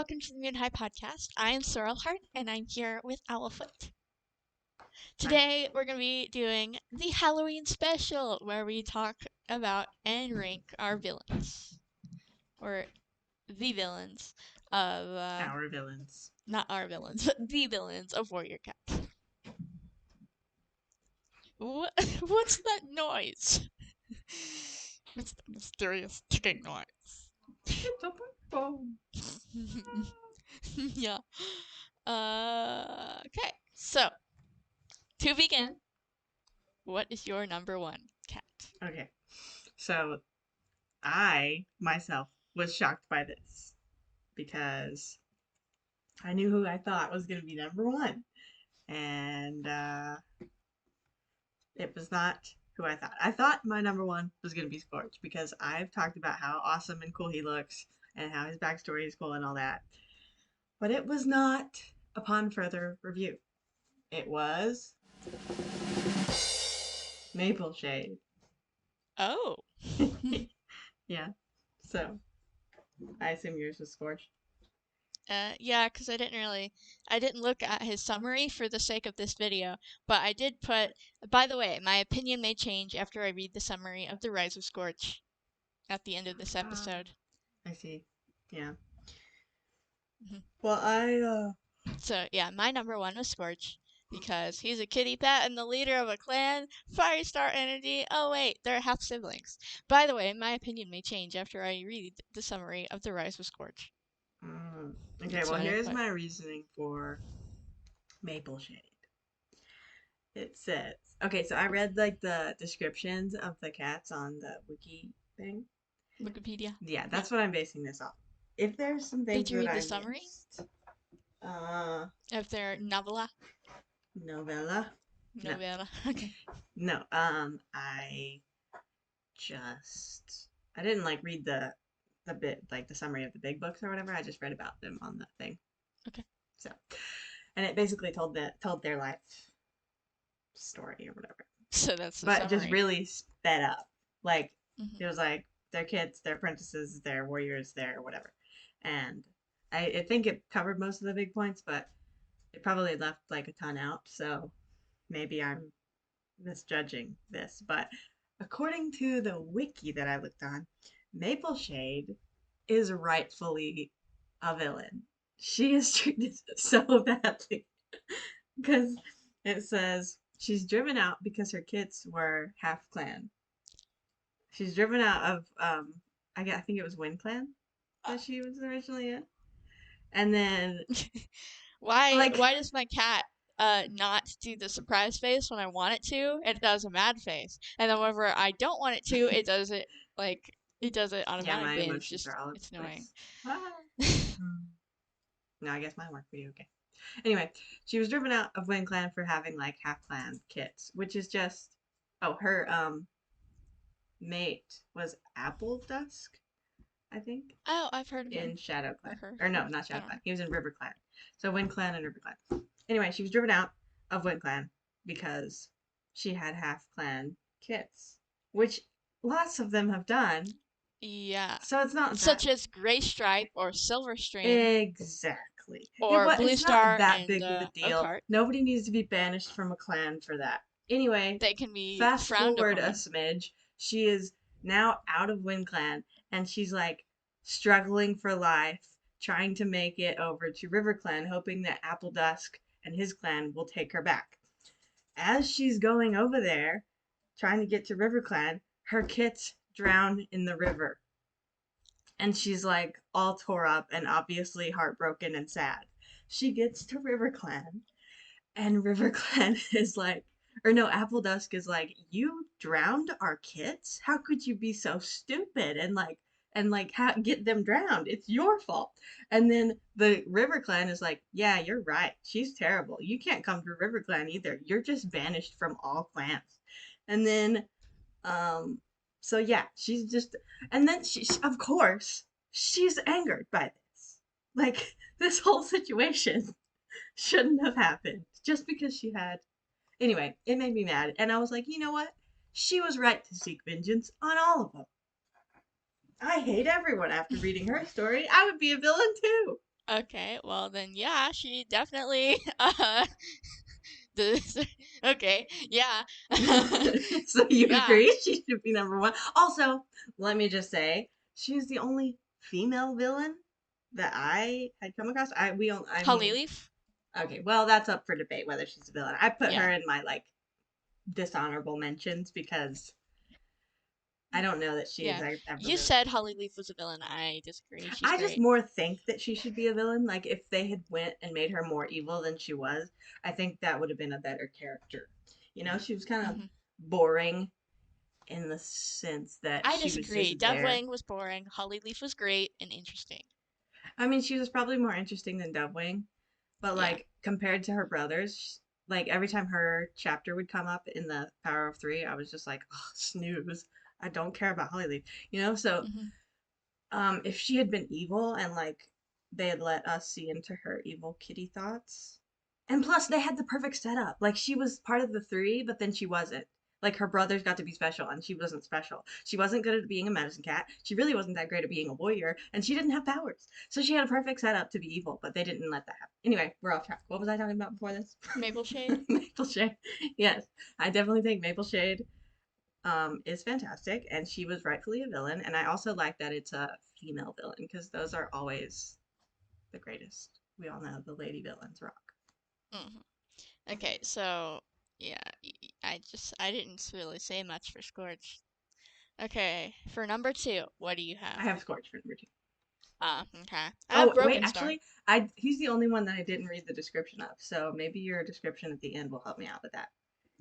welcome to the Moonhigh podcast. I am Sorrel Heart, and I'm here with Owlfoot. Today, we're going to be doing the Halloween special, where we talk about and rank our villains. Or the villains of... our villains. Not our villains, but the villains of Warrior Cats. What's that noise? What's that mysterious ticking noise? It's a phone. Yeah. Okay. So, to begin, what is your number one cat? Okay. So, I, myself, was shocked by this because I knew who I thought was going to be number one. And it was not who I thought. I thought my number one was going to be Scorch because I've talked about how awesome and cool he looks and how his backstory is cool and all that. But it was not upon further review. It was Maple Shade. Oh. Yeah. So, I assume yours was Scorch. Yeah, because I didn't look at his summary for the sake of this video, but I did put, by the way, my opinion may change after I read the summary of The Rise of Scorch at the end of this episode. I see. Yeah. Mhm. Well, So, yeah, my number one was Scorch, because he's a kitty pet and the leader of a clan, Firestar Energy. Oh wait, they're half siblings. By the way, my opinion may change after I read the summary of The Rise of Scorch. Okay, That's well, what I here's put. my reasoning for Maple Shade. It says, okay, so I read like the descriptions of the cats on the wiki thing. Wikipedia. Yeah, that's what I'm basing this off. If there's some things Did you that read the I summary missed, of their novella? novella? No, Novella. Okay. no. I didn't like read the bit like the summary of the big books or whatever. I just read about them on the thing. Okay. So, and it basically told their life story or whatever. So that's the But summary. just really sped up. Like Mhm. it was like their kids, their apprentices, their warriors, their whatever. And I think it covered most of the big points, but it probably left like a ton out. So maybe I'm misjudging this. But according to the wiki that I looked on, Maple Shade is rightfully a villain. She is treated so badly because it says she's driven out because her kids were half clan. She's driven out of I think it was Wind Clan that she was originally in, and then Why like does my cat not do the surprise face when I want it to? It does a mad face. And then whenever I don't want it to, it does it yeah, my automatically, and emotions are all over it's the annoying. place. Ah. No, I guess mine work pretty okay. Anyway, she was driven out of Wind Clan for having like half clan kids, which is just her mate was Apple Dusk, I think, Oh, I've heard of him. in Shadow Or Clan. her. Or no, not I Shadow don't Clan. know. He was in River Clan. So Wind Clan and River Clan. Anyway, she was driven out of Wind Clan because she had half clan kids, which lots of them have done. Yeah. So it's not that Such as Gray Stripe or Silver Stream exactly. or Blue It's not Star that and big of a deal. Oakheart. Nobody needs to be banished from a clan for that. Anyway, They can be fast frowned forward a upon. smidge. She is now out of Wind Clan and she's like struggling for life, trying to make it over to River Clan, hoping that Apple Dusk and his clan will take her back. As she's going over there, trying to get to River Clan, her kits drown in the river. And she's like all tore up and obviously heartbroken and sad. She gets to River Clan, and River Clan is like, or no, Apple Dusk is like, you drowned our kids? How could you be so stupid and like get them drowned? It's your fault. And then the River Clan is like, yeah, you're right. She's terrible. You can't come to River Clan either. You're just banished from all clans. And then um so yeah, she's just and then she of course she's angered by this. Like this whole situation shouldn't have happened just because she had. Anyway, it made me mad, and I was like, you know what? She was right to seek vengeance on all of them. I hate everyone after reading her story. I would be a villain too. Okay, well then, yeah, she definitely does. Okay, yeah, So you yeah. agree she should be number one? Also, let me just say, she's the only female villain that I had come across. I Holly mean, Leaf. okay, well, that's up for debate whether she's a villain. I put Yeah. her in my like dishonorable mentions because I don't know that she is Yeah. ever You really. said Holly Leaf was a villain. I disagree. She's I just great. more think that she should be a villain. Like if they had went and made her more evil than she was, I think that would have been a better character. You know, she was kind of Hmm. boring in the sense that I she was disagree. just there. Wing was boring. Holly Leaf was great and interesting. I mean, she was probably more interesting than Dovewing, but Yeah. like compared to her brothers, like every time her chapter would come up in the Power of Three, I was just like, oh, snooze. I don't care about Hollyleaf, you know. So, Hmm. if she had been evil and like they had let us see into her evil kitty thoughts, and plus they had the perfect setup. Like she was part of the three, but then she wasn't. Like her brothers got to be special, and she wasn't special. She wasn't good at being a medicine cat. She really wasn't that great at being a warrior, and she didn't have powers. So she had a perfect setup to be evil, but they didn't let that happen. Anyway, we're off track. What was I talking about before this? Maple Shade. Maple Shade. Yes, I definitely think Maple Shade is fantastic, and she was rightfully a villain. And I also like that it's a female villain because those are always the greatest. We all know the lady villains rock. Hmm. Okay, so yeah, I didn't really say much for Scorch. Okay, for number two, what do you I have? have Scorch for number two. Okay. I have Oh wait, Broken Star. actually, I he's the only one that I didn't read the description of. So maybe your description at the end will help me out with that.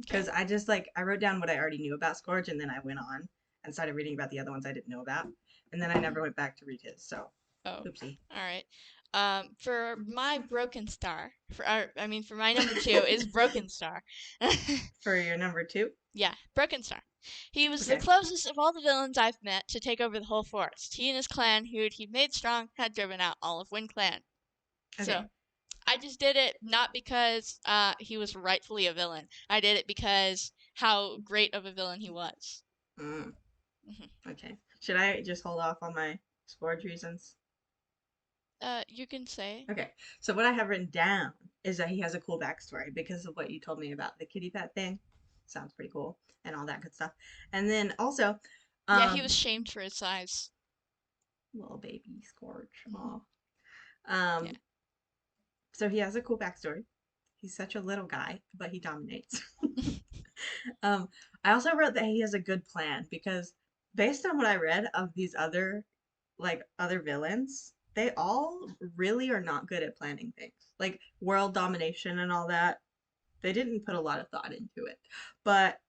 Okay. Because I just like I wrote down what I already knew about Scourge, and then I went on and started reading about the other ones I didn't know about, and then I never went back to read his. So, Oh, oopsie. all right. For my Broken Star, for my number two is Broken Star. For your number two, Yeah, Broken Star. He was the okay, closest of all the villains I've met to take over the whole forest. He and his clan, who he made strong, had driven out all of Wind Clan. So okay, I just did it not because he was rightfully a villain. I did it because how great of a villain he was. mm, Hmm. okay. Should I just hold off on my Scourge reasons? You can say. Okay, so what I have written down is that he has a cool backstory because of what you told me about the kitty pet thing. Sounds pretty cool and all that good stuff. And then also, Yeah, he was um, shamed for his size. little baby Scourge. Hmm. Aw. Yeah. Um, so he has a cool backstory. He's such a little guy, but he dominates. um, I also wrote that he has a good plan because based on what I read of these other villains, they all really are not good at planning things. Like world domination and all that. They didn't put a lot of thought into it. But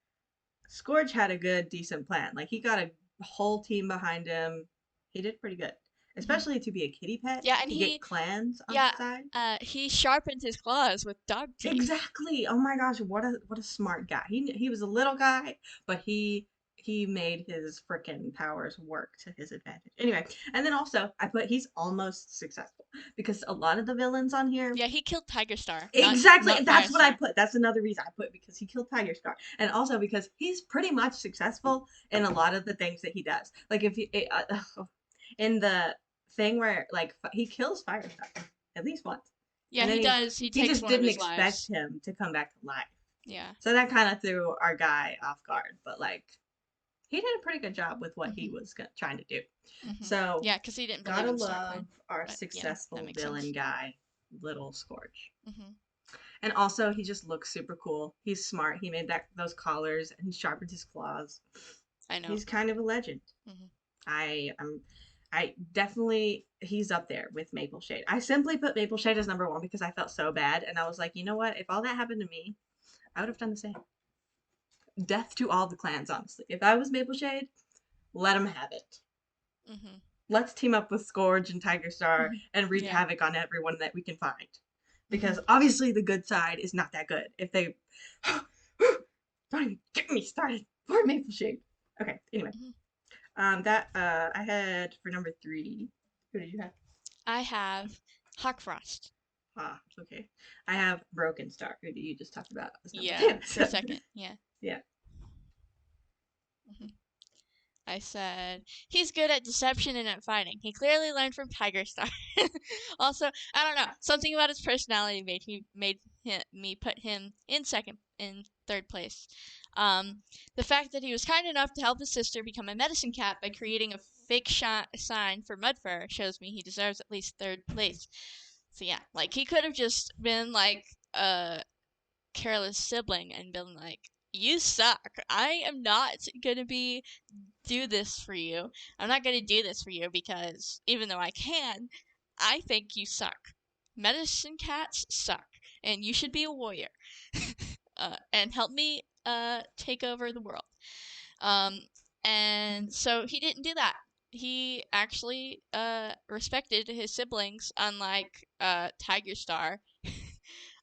Scourge had a good, decent plan. Like he got a whole team behind him. He did pretty good. Hmm. Especially to be a kitty pet, Yeah, and to get clans on yeah, his side. he sharpened his claws with dog teeth. Exactly. Oh my gosh, what a smart guy. He was a little guy, but he made his frickin' powers work to his advantage. Anyway, and then also I put he's almost successful because a lot of the villains on here. Yeah, he killed Tiger Star, Exactly. not That's what I Firestar. put. That's another reason I put because he killed Tiger Star, and also because he's pretty much successful in a lot of the things that he does. Like if he in the thing where like he kills Firestar at least once, Yeah, and then he does. He he takes just one of didn't his expect lives. him to come back to life. Yeah. So that kind of threw our guy off guard, but like he did a pretty good job with what he Mhm. was trying to do. Mhm. So Yeah, because he didn't believe gotta in Star love Clan. our But yeah, that successful makes villain sense. guy, Little Scorch. Mhm. And also, he just looks super cool. He's smart. He made that those collars and he sharpened his claws. I know. He's kind of a legend. Mhm. I'm I definitely he's up there with Maple Shade. I simply put Maple Shade as number one because I felt so bad and I was like, you know what? If all that happened to me, I would have done the same. Death to all the clans, honestly. If I was Maple Shade, let them have it. Mhm. Let's team up with Scourge and Tiger Star Mhm. and wreak Yeah. havoc on everyone that we can find. Because Mhm. obviously the good side is not that good. If they don't even get me started. Poor Maple Shade. Okay, anyway. Mhm. That I had for number three. Who did you have? I have Hawkfrost. Ah, okay. I have Broken Star. Who did you just talk about as number Yeah, two? for So second. Yeah. yeah. Mhm. I I said he's good at deception and at fighting. He clearly learned from Tiger Star. Also, I don't know, something about his personality made me put him in third place. Um, the fact that he was kind enough to help his sister become a medicine cat by creating a fake sign for Mudfur shows me he deserves at least third place. So yeah, like he could have just been like a careless sibling and been like, "You suck. I am not gonna do this for you. I'm not gonna do this for you because even though I can, I think you suck. Medicine cats suck, and you should be a warrior and help me take over the world." Um, and so he didn't do that. He actually respected his siblings, unlike Tiger Star,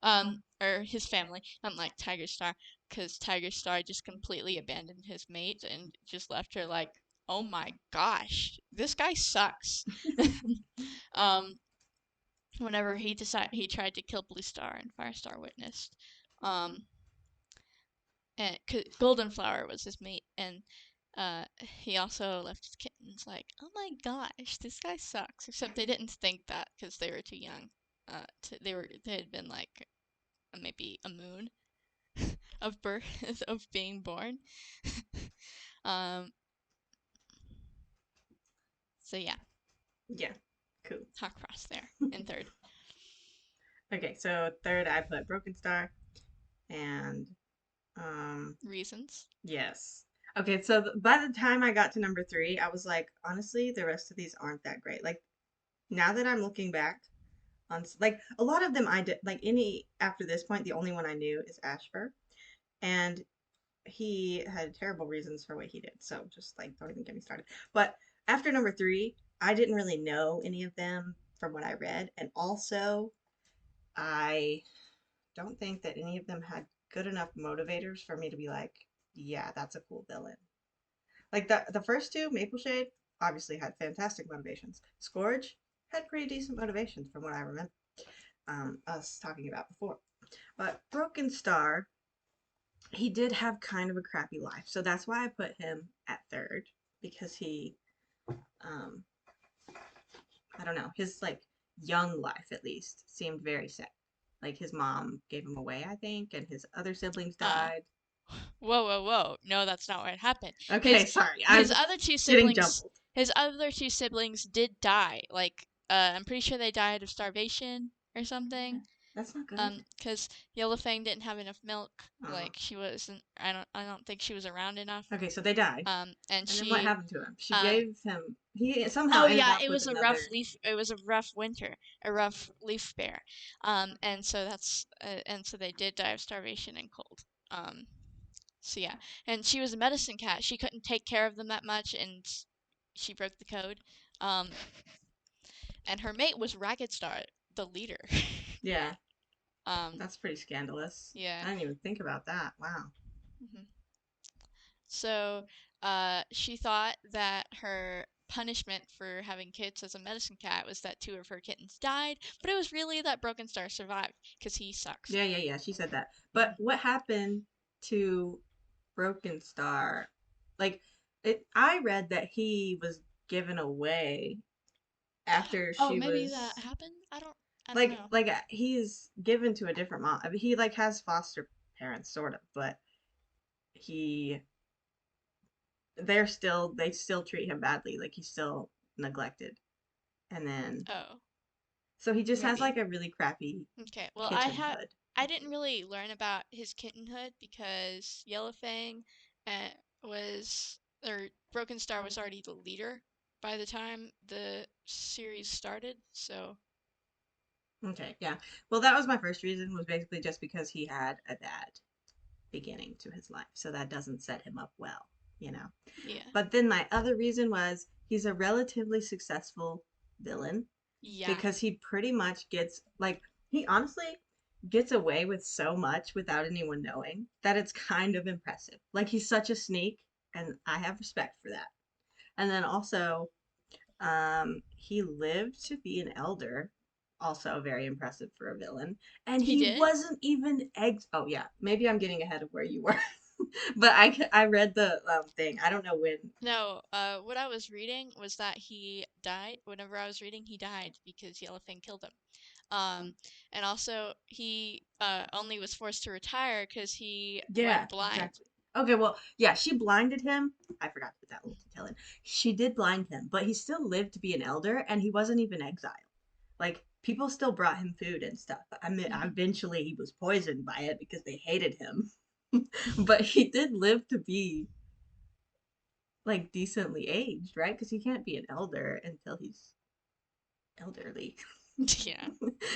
or his family, unlike Tiger Star, because Tiger Star just completely abandoned his mate and just left her like, oh my gosh, this guy sucks. um, Whenever he tried to kill Blue Star and Firestar witnessed. Um, and Golden Flower was his mate, and he also left his kittens like, oh my gosh, this guy sucks. Except they didn't think that because they were too young. They had been like maybe a moon of birth of being born. um. So yeah, Yeah. Cool. hot cross there in third. Okay, so third I put Broken Star and um Reasons. yes. Okay, so by the time I got to number 3, I was like, honestly, the rest of these aren't that great. Like now that I'm looking back on like a lot of them I did like any after this point, the only one I knew is Ashfur, and he had terrible reasons for what he did. So just like don't even get me started. But after number 3, I didn't really know any of them from what I read, and also I don't think that any of them had good enough motivators for me to be like, yeah, that's a cool villain. Like the first two, Maple Shade, obviously had fantastic motivations. Scourge had pretty decent motivations from what I remember. Us talking about before. But Broken Star, he did have kind of a crappy life, so that's why I put him at third because he, um, I don't know, his like young life at least seemed very sad. Like his mom gave him away, I think, and his other siblings Uh, died. Whoa, whoa, whoa! No, that's not what happened. Okay, His sorry, his I'm other two getting siblings, jumbled. his other two siblings did die. Like, I'm pretty sure they died of starvation or Yeah, something. that's not good. Because Yellowfang didn't have enough milk. Oh. Like, she wasn't. I don't think she was around enough. Okay, so they died. And And then what she happened to him? She um gave him. He somehow Oh ended yeah, up it with was a another. rough leaf. It was a rough winter, a rough leaf bear, and so and so they did die of starvation and cold. So yeah, and she was a medicine cat. She couldn't take care of them that much, and she broke the code. Um, and her mate was Ragged Star, the leader. Yeah, um, that's pretty scandalous. yeah. I didn't even think about that. Wow. hmm So, she thought that her punishment for having kids as a medicine cat was that two of her kittens died, but it was really that Broken Star survived because he sucks. Yeah, yeah, yeah. She said that. But what happened to Broken Star? Like, I read that he was given away after Oh, she maybe that was happened. I don't like know. like he's given to a different mom. I mean, he like has foster parents sort of, but he they still treat him badly. Like he's still neglected. And then Oh, so he just has maybe. like a really crappy Okay. Well, kittenhood. I didn't really learn about his kittenhood because Yellowfang uh, was or Broken Star was already the leader by the time the series started. So Okay, yeah. Well, that was my first reason was basically just because he had a bad beginning to his life. So that doesn't set him up well, you know. yeah, But then my other reason was he's a relatively successful villain yeah, because he pretty much gets like he honestly gets away with so much without anyone knowing that it's kind of impressive. Like he's such a sneak and I have respect for that. And then also he lived to be an elder, also very impressive for a villain. And he he did. wasn't even eggs. Oh yeah, maybe I'm getting ahead of where you were. But I read the thing. I don't know when. No, what I was reading was that he died. Whenever I was reading, he died because the elephant killed him. And also he only was forced to retire because he Yeah, went blind. exactly. Okay, well, yeah, she blinded him. I forgot to put that little detail in. She did blind him, but he still lived to be an elder, and he wasn't even exiled. Like people still brought him food and stuff. I mean, Hmm. eventually he was poisoned by it because they hated him. But he did live to be like decently aged, right? Because he can't be an elder until he's elderly. Yeah.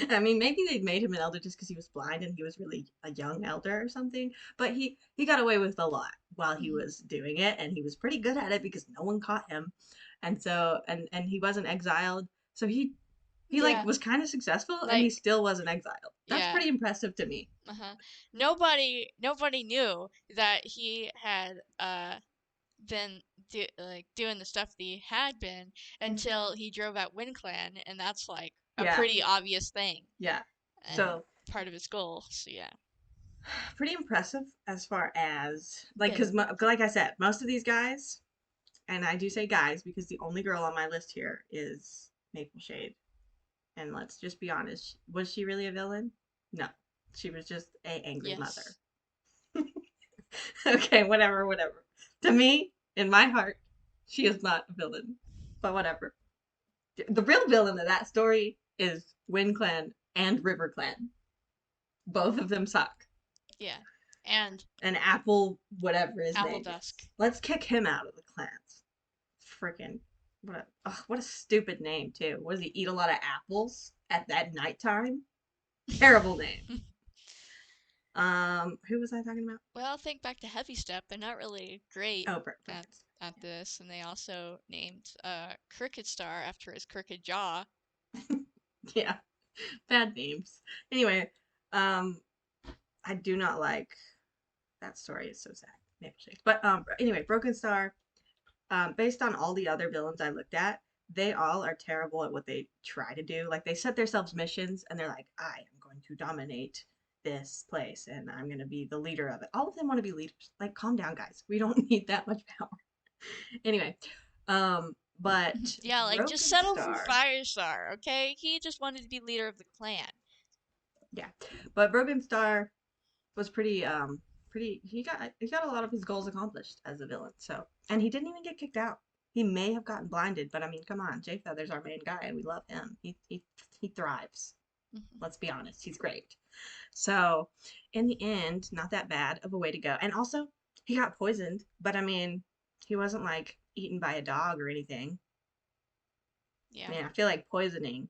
I mean, maybe they made him an elder just because he was blind and he was really a young elder or something. But he got away with a lot while he Hmm. was doing it, and he was pretty good at it because no one caught him. And so and he wasn't exiled, so he like Yeah. was kind of successful, and he Like, still wasn't exiled. That's yeah. pretty impressive to me. Uh-huh. Nobody knew that he had been doing the stuff that he had been until he drove at WindClan, and that's like a Yeah, pretty obvious thing yeah. and So part of his goal. So yeah. pretty impressive as far as like because Build. like I said, most of these guys, and I do say guys because the only girl on my list here is Maple Shade. And let's just be honest, was she really a villain? No, she was just a angry mother. Yes. Okay, whatever, whatever. To me, in my heart, she is not a villain. But whatever. The real villain of that story is Wind Clan and River Clan. Both of them suck. Yeah. And And Apple, whatever his Apple name Dusk. is. Let's kick him out of the clans. Freaking what a stupid name too. What does he eat a lot of apples at that nighttime? Terrible name. Who was I talking about? Well, think back to Heavy Step. They're not really great Oh, at Broken. at this, and they also named Crooked Star after his crooked jaw. Yeah, bad names. Anyway, um, I do not like that story. It's so sad. Maple Shade. But anyway, Broken Star. Based on all the other villains I looked at, they all are terrible at what they try to do. Like they set themselves missions and they're like, I am going to dominate this place and I'm going to be the leader of it. All of them want to be leaders. Like, calm down, guys. We don't need that much power. Anyway, but Yeah, like just Broken settle for Star, Firestar, okay? He just wanted to be leader of the clan. yeah, but Broken Star was pretty. He got a lot of his goals accomplished as a villain. So, and he didn't even get kicked out. He may have gotten blinded, but I mean, come on, Jay Feather's our main guy, and we love him. He thrives. Hmm. Let's be honest, he's great. So, in the end, not that bad of a way to go. And also, he got poisoned, but I mean, he wasn't like eaten by a dog or anything. Yeah. Man, I feel like poisoning.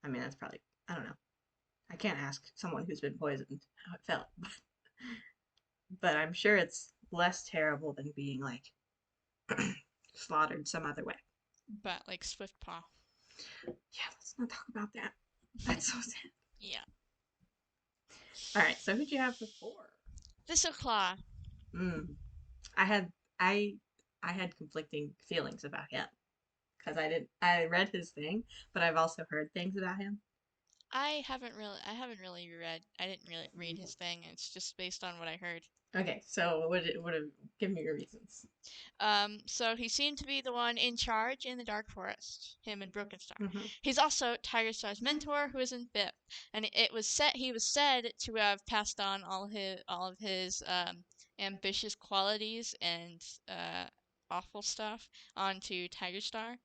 I mean, that's probably I don't know. I can't ask someone who's been poisoned how it felt, but I'm sure it's less terrible than being like slaughtered some other way. But like Swiftpaw. Yeah, let's not talk about that. That's so sad. Yeah. All right, so who'd you have for four? Thistleclaw. Mm, I had I I had conflicting feelings about him because I read his thing, but I've also heard things about him. I haven't really read. I didn't really read his thing. It's just based on what I heard. Okay, so what have give me your reasons? So he seemed to be the one in charge in the Dark Forest, him and Broken Star. Hmm. He's also Tiger Star's mentor, who is in fifth, and he was said to have passed on all of his ambitious qualities and awful stuff onto Tiger Star,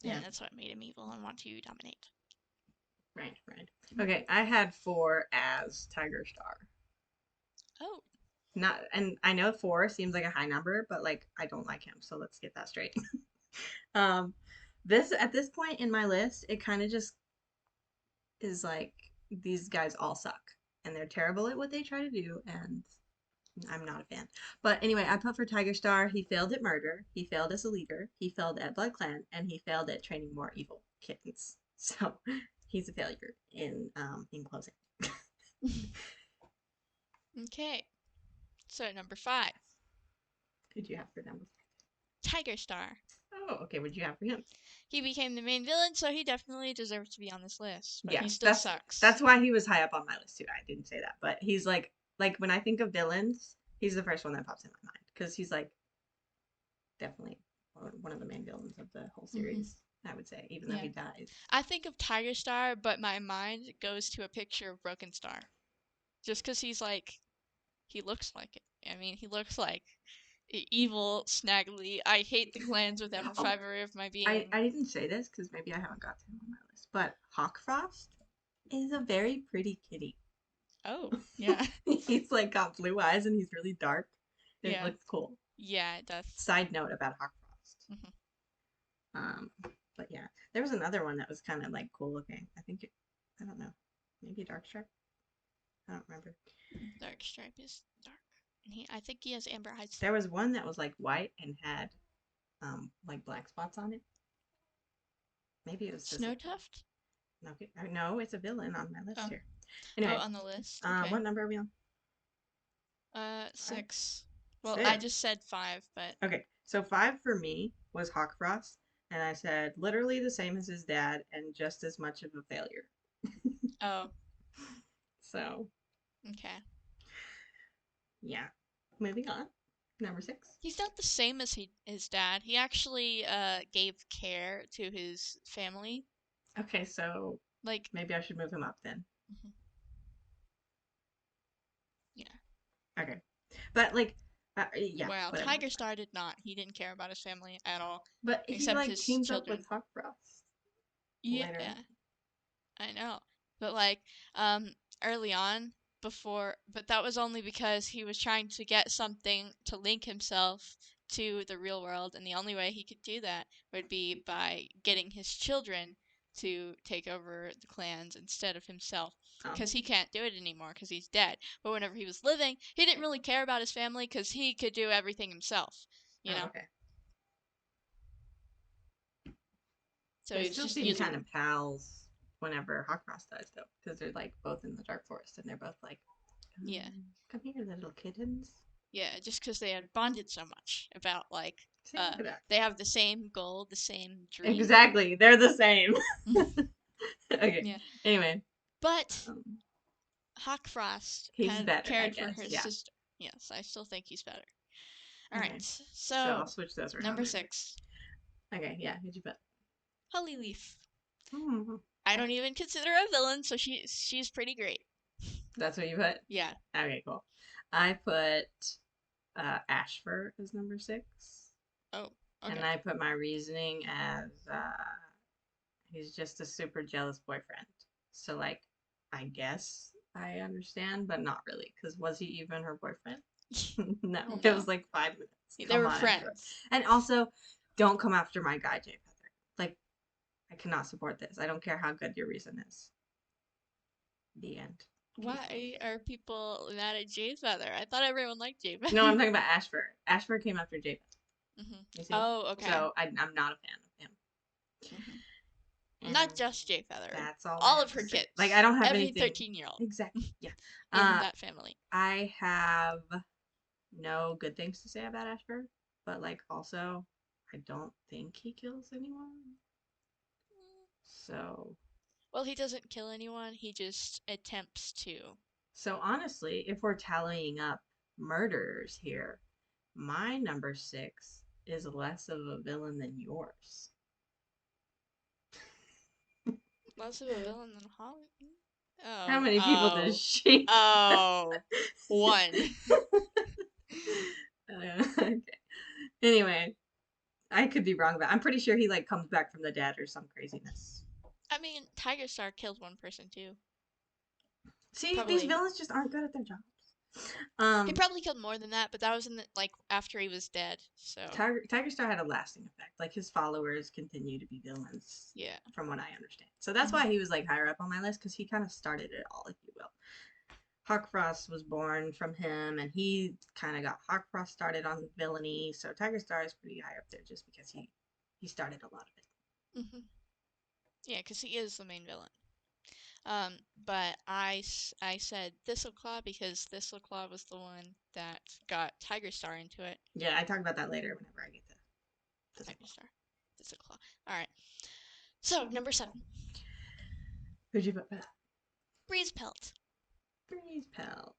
Yeah, and that's what made him evil and want to dominate. right, right. Okay, I had four as Tiger Star. Oh, Not, and I know four seems like a high number, but like I don't like him, so let's get that straight. um, this at this point in my list, it kind of just is like these guys all suck and they're terrible at what they try to do, and I'm not a fan. But anyway, I put for Tiger Star. He failed at murder. He failed as a leader. He failed at Blood Clan, and he failed at training more evil kittens. So he's a failure in closing. okay. So number 5, Who'd you have for number? Tiger Star. Oh, okay. What'd you have for him? He became the main villain, so he definitely deserves to be on this list. But Yeah, he still that's sucks. that's why he was high up on my list too. I didn't say that, but he's like Like when I think of villains, he's the first one that pops in my mind because he's like definitely one of the main villains of the whole Mm-hmm. series. I would say, even though Yeah. he dies. I think of Tiger Star, but my mind goes to a picture of Broken Star. Just because he's like, he looks like it. I mean, he looks like evil, snaggly. I hate the clans with every Oh, fiber of my I being. didn't say this because maybe I haven't got to him on my list, but Hawkfrost is a very pretty kitty. Oh, yeah. He's like got blue eyes and he's really dark. It Yeah. looks cool. Yeah, it does. Side note about Hawkfrost. Hmm. Um, but yeah, there was another one that was kind of like cool looking. I don't know, maybe Darkstripe. I don't remember. Dark Stripe is dark. And I think he has amber eyes. There was one that was like white and had like black spots on it. Maybe it was just like Snowtuft? okay. No, it's a villain on my list Oh. here. Oh, Anyway, on the list. Okay. what number are we on? 5, 6. Well, I 6. just said 5, but Okay, so 5 for me was Hawkfrost, and I said literally the same as his dad and just as much of a failure. oh, So okay. yeah, moving on. Number 6. He's not the same as his dad. He actually gave care to his family. Okay, so Like, maybe I should move him up then. mhm, yeah. Okay, but like, yeah, Wow, whatever. Tiger Star did not. He didn't care about his family at all, But he except like his teams up children. with Hawkfrost later Yeah, on. I know. But like, um, early on, but that was only because he was trying to get something to link himself to the real world, and the only way he could do that would be by getting his children to take over the clans instead of himself. Oh, Because he can't do it anymore because he's dead. But whenever he was living, he didn't really care about his family because he could do everything himself, you oh, know? okay. So They he was still just seem using kind of them. pals whenever Hawkfrost dies, though, because they're like both in the Dark Forest and they're both like, Yeah. come here, little kittens. Yeah, just because they had bonded so much about like Same with that. they have the same goal, the same dream. Exactly, they're the same. Okay. Yeah. Anyway, But um, Hawkfrost he's had better, I cared for guess. her Yeah. sister. Yes, I still think he's better. All right. Okay. So I'll So, switch those around number maybe. 6, Okay. Yeah. Who'd you put? Holly Leaf. Hmm. I don't even consider her a villain, so she's pretty great. That's what you put. Yeah. Okay. Cool. I put Ashfur as number 6, Oh, and okay. I put my reasoning as he's just a super jealous boyfriend. So like, I guess I understand, but not really, because was he even her boyfriend? No, it No. was like 5 minutes. They Come were on, Ashfur. friends. And also, don't come after my guy, Jay Feather. Like, I cannot support this. I don't care how good your reason is. The end. Case closed. Why are people mad at Jay Feather? I thought everyone liked Jay No, I'm Feather. talking about Ashfur. Ashfur came after Jay Feather. Hmm. You see? Oh, okay. So I'm not a fan of him. Hmm. And Not just Jay Feather. that's all I All have of to her say. Like, I kids. don't have Every anything. 13-year-old Exactly. Yeah. in Uh, that family. I have no good things to say about Ashfur, but like also, I don't think he kills anyone. So, Well, he doesn't kill anyone. He just attempts to. so honestly, if we're tallying up murderers here, my number 6 is less of a villain than yours. Less of a villain than Holly. How Oh, many people does oh, she? oh. One. Okay. Anyway, I could be wrong, but I'm pretty sure he like comes back from the dead or some craziness. I mean, Tiger Star killed one person too. See, these Probably. villains just aren't good at their jobs. He Um, probably killed more than that, but that was in the, like after he was dead. So Tiger Star had a lasting effect. Like his followers continue to be villains, yeah. from what I understand. So that's Hmm. why he was like higher up on my list because he kind of started it all, if you will. Hawkfrost was born from him, and he kind of got Hawkfrost started on villainy. So Tiger Star is pretty high up there just because he started a lot of it. Hmm. Yeah, because he is the main villain. But I said Thistleclaw because Thistleclaw was the one that got Tiger Star into it. Yeah, I talk about that later whenever I get to Tiger Star. Thistleclaw. Alright. So, number 7. Who'd you put for that? Breeze Pelt. Breeze Pelt.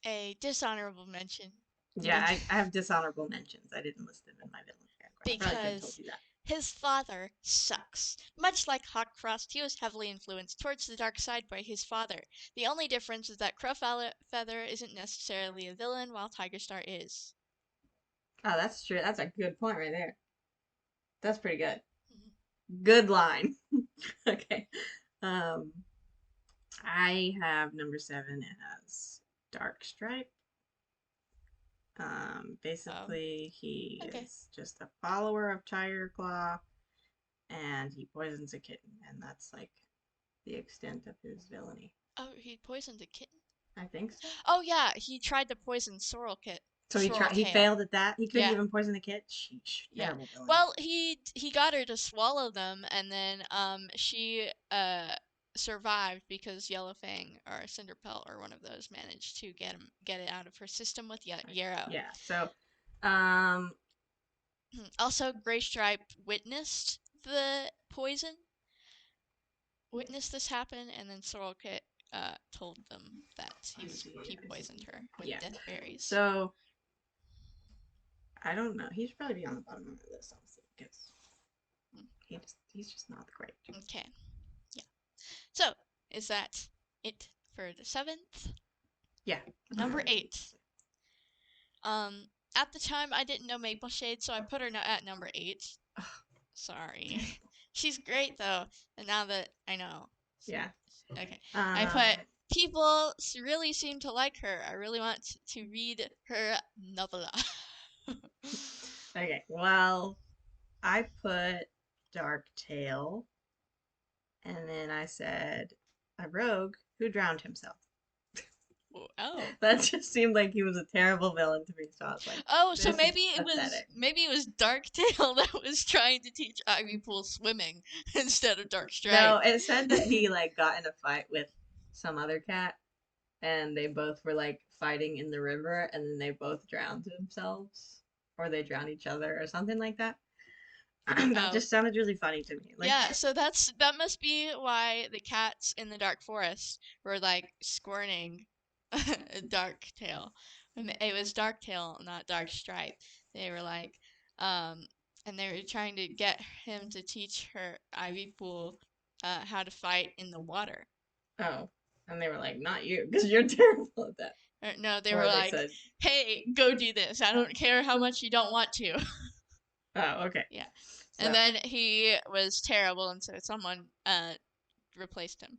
A dishonorable mention. Yeah, Be- I have dishonorable mentions. I didn't list them in my villain category. I probably could have told because you that. his father sucks. Much like Hawkfrost, he was heavily influenced towards the dark side by his father. The only difference is that Feather isn't necessarily a villain, while Tigerstar is. Oh, that's true. That's a good point right there. That's pretty good. Mhm. Good line. Okay. Um, I have number 7 as Dark Stripe. Um, Basically, he okay. is just a follower of Tiger Claw, and he poisons a kitten, and that's like the extent of his villainy. Oh, he poisoned a kitten? I think so. Oh, yeah, he tried to poison So he Sorrel tried. He Tail. failed at that. He couldn't Yeah, even poison the kid. Sheesh, yeah. terrible villain. Well, he got her to swallow them, and then she survived because Yellowfang or Cinderpelt or one of those managed to get it out of her system with Yarrow. Yeah. So, um, Also, Greystripe the poison, witnessed this happen, and then Sorrel told them that let's see. he I poisoned see. her with Yeah. death berries. So I don't know. He should probably be on the bottom of my list, honestly, because he's just not great. Okay, yeah. So, is that it for the seventh? Yeah. Number 8. Um, at the time, I didn't know Maple Shade, so I put her at number 8. Sorry. She's great, though, and now that I know. Yeah. Okay. I Um. put, people really seem to like her. I really want to read her novella. Okay. Well, I put Dark Tail, and then I said a rogue who drowned himself. Oh. That just seemed like he was a terrible villain to me. So I was like, Oh, so this is pathetic. maybe it was Darktail that was trying to teach Ivy Pool swimming instead of Dark No, Stripe. it said that he like got in a fight with some other cat, and they both were like fighting in the river, and then they both drowned themselves, or they drowned each other, or something like that. That Oh. just sounded really funny to me. Like, Yeah, so that must be why the cats in the dark forest were like scorning Darktail. It was Darktail, not Dark Stripe. They were like, um, and they were trying to get him to teach her Ivy Pool how to fight in the water. oh, and they were like, not you, because you're terrible at that. No, they were Or they like, said, "Hey, go do this. I don't care how much you don't want to." oh, okay. Yeah, and So, then he was terrible, and so someone replaced him.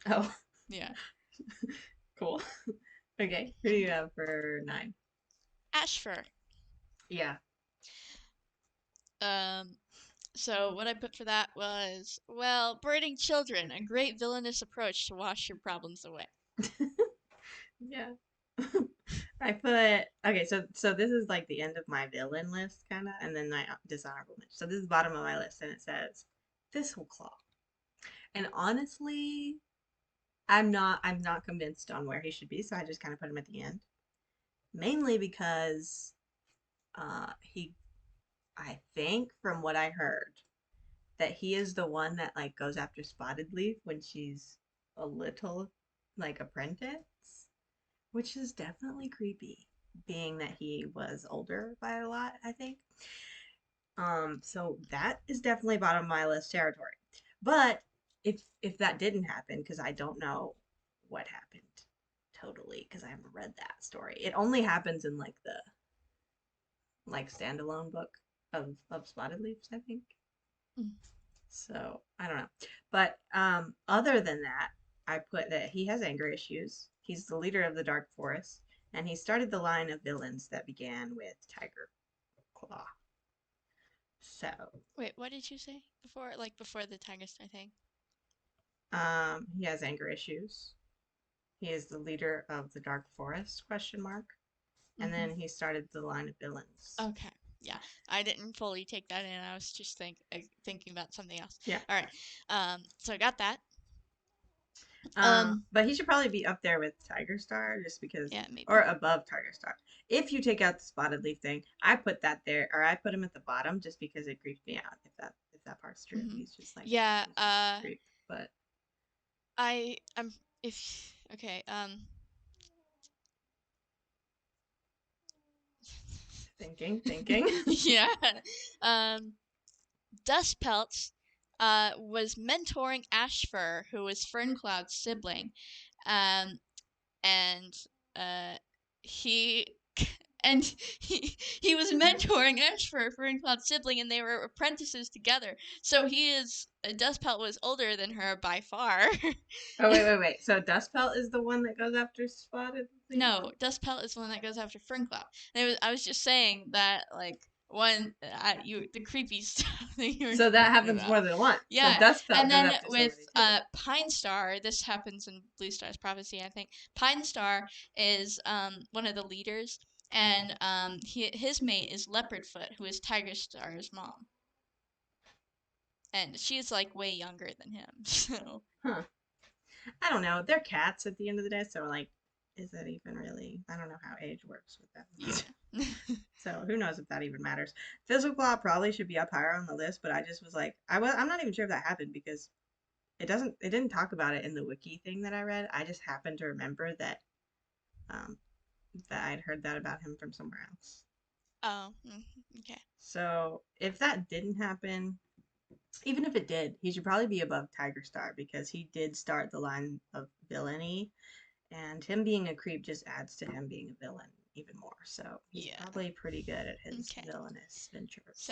oh, Yeah. cool. Okay, who do you have for 9? Ashfur. Yeah. Um, so what I put for that was, well, birding children, a great villainous approach to wash your problems away. Yeah. I put okay, so this is like the end of my villain list, kind of, and then my dishonorable mention. So this is the bottom of my list, and it says Thistleclaw. And honestly, I'm not convinced on where he should be, so I just kind of put him at the end, mainly because he, I think from what I heard, that he is the one that like goes after Spotted Leaf when she's a little like apprentice, which is definitely creepy, being that he was older by a lot, I think. So that is definitely bottom of my list territory. But if that didn't happen, because I don't know what happened totally, because I haven't read that story. It only happens in like the like standalone book of Spotted Leaves, I think. Mm. So I don't know. But other than that, I put that he has anger issues. He's the leader of the Dark Forest, and he started the line of villains that began with Tiger Claw. So Wait, what did you say before? Like before the tiger star thing? he has anger issues. He is the leader of the Dark Forest? Question mark. And Mm-hmm. then he started the line of villains. Okay. Yeah, I didn't fully take that in. I was just thinking about something else. Yeah. All right. So I got that. Um, But he should probably be up there with Tiger Star, just because, yeah, or maybe. above Tiger Star. If you take out the spotted leaf thing, I put that there, or I put him at the bottom just because it creeps me out. If that part's true, Mm-hmm. he's just like Yeah. creep. But I'm if okay. Thinking. Yeah. Um, Dustpelt was mentoring Ashfur, who was Ferncloud's sibling. Um, and uh, he and he was mentoring Ashfur, Ferncloud's sibling, and they were apprentices together. So he is Dustpelt was older than her by far. Oh wait. So Dustpelt is the one that goes after Spotted Leaf? No, Dustpelt is the one that goes after Ferncloud. I was just saying that like one you the creepy stuff that you were So that talking happens about. more than once. So Yeah, Dustpelt and goes then after with somebody too. Pine Star, this happens in Blue Star's Prophecy, I think. Pine Star is one of the leaders, and his mate is Leopardfoot, who is Tiger Star's mom, and she's like way younger than him. So Huh. I don't know. They're cats at the end of the day, so like, is that even really? I don't know how age works with them. yeah. So who knows if that even matters. Physical Claw probably should be up higher on the list, but I just was like, I'm not even sure if that happened because it didn't talk about it in the wiki thing that I read. I just happened to remember um, that I'd heard that about him from somewhere else. Oh, okay. So if that didn't happen, even if it did, he should probably be above Tiger Star because he did start the line of villainy, and him being a creep just adds to him being a villain even more. So he's Yeah. probably pretty good at his Okay. villainous So ventures.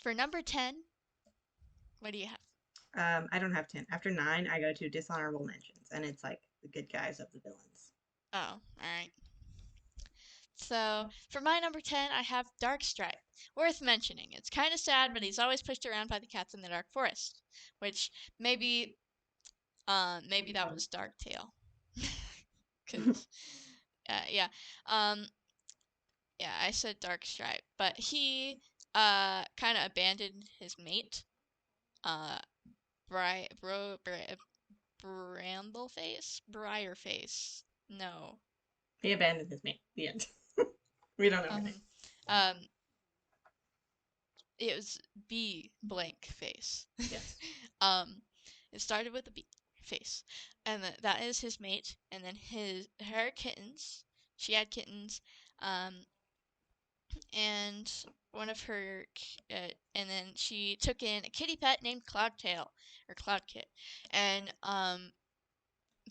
for number 10, what do you have? I don't have 10. After 9, I go to dishonorable mentions, and it's like the good guys of the villains. Oh, all right. So for my number 10, I have Darkstripe. Worth mentioning. It's kind of sad, but he's always pushed around by the cats in the dark forest, which maybe maybe that was Darktail. Cuz yeah. Um yeah, I said Darkstripe, but he kind of abandoned his mate. Uh Brambleface? Briarface. No. He abandoned his mate. The end. We don't know her name. Um um it was B blank face. Yes. um, it started with a B face, and that is his mate. And then her kittens. She had kittens, um, and one of her, and then she took in a kitty pet named Cloudtail or Cloudkit, and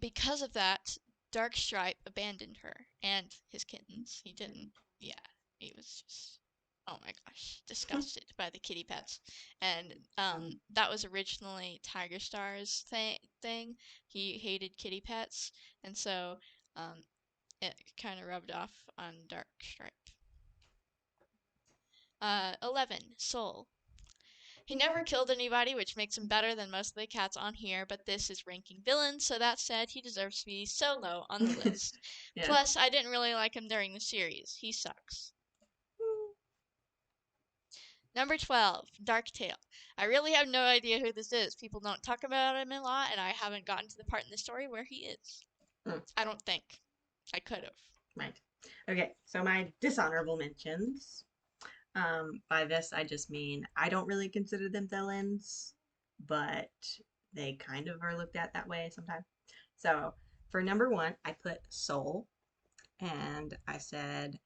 because of that, Darkstripe abandoned her and his kittens. He didn't. Yeah, he was just. Oh my gosh, disgusted by the kitty pets, and that was originally Tiger Star's thing. He hated kitty pets, and so um, it kind of rubbed off on Darkstripe. 11. Soul. He never killed anybody, which makes him better than most of the cats on here, but this is ranking villains, so that said, he deserves to be so low on the list. Yeah. Plus, I didn't really like him during the series. He sucks. Number 12, Darktail. I really have no idea who this is. People don't talk about him a lot, and I haven't gotten to the part in the story where he is. Mm, I don't think. I could have. right. Okay, so my dishonorable mentions. By this, I just mean I don't really consider them villains, but they kind of are looked at that way sometimes. So for number 1, I put Soul, and I said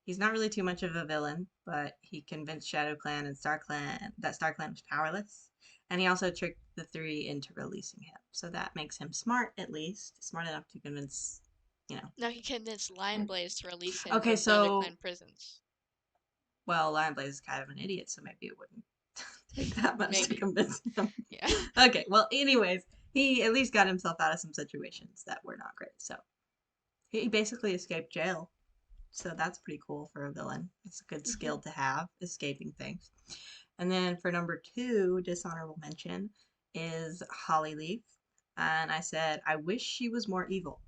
he's not really too much of a villain, but he convinced ShadowClan and StarClan that StarClan was powerless, and he also tricked the 3 into releasing him. So that makes him smart, at least smart enough to convince, you know. No, he convinced Lionblaze to release him Okay, from so ThunderClan prisons. well, Lionblaze is kind of an idiot, so maybe it wouldn't take that much to Maybe. convince him. Yeah. Okay, well, anyways, he at least got himself out of some situations that were not great. So he basically escaped jail. So that's pretty cool for a villain. It's a good Mm-hmm. skill to have, escaping things. And then for number 2, dishonorable mention is Hollyleaf. And I said, I wish she was more evil.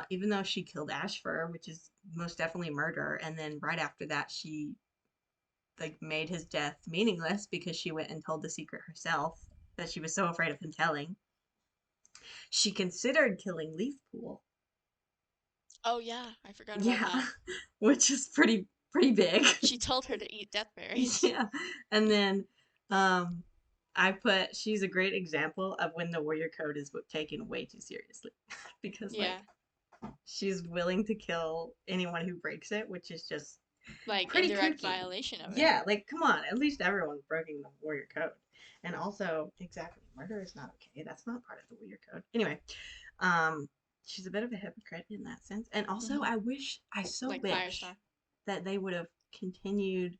Even though she killed Ashfur, which is most definitely murder, and then right after that she like made his death meaningless because she went and told the secret herself that she was so afraid of him telling. She considered killing Leafpool. Oh yeah, I forgot about Yeah, that. which is pretty big. She told her to eat deathberries. Yeah, and then um, I put she's a great example of when the warrior code is taken way too seriously because Yeah. like she's willing to kill anyone who breaks it, which is just Like Pretty indirect kooky. violation of it. Yeah, like come on, at least everyone's breaking the warrior code. And also, exactly, murder is not okay. That's not part of the warrior code. Anyway, um, she's a bit of a hypocrite in that sense. And also, Hmm. I so Like wish Firestar. that they would have continued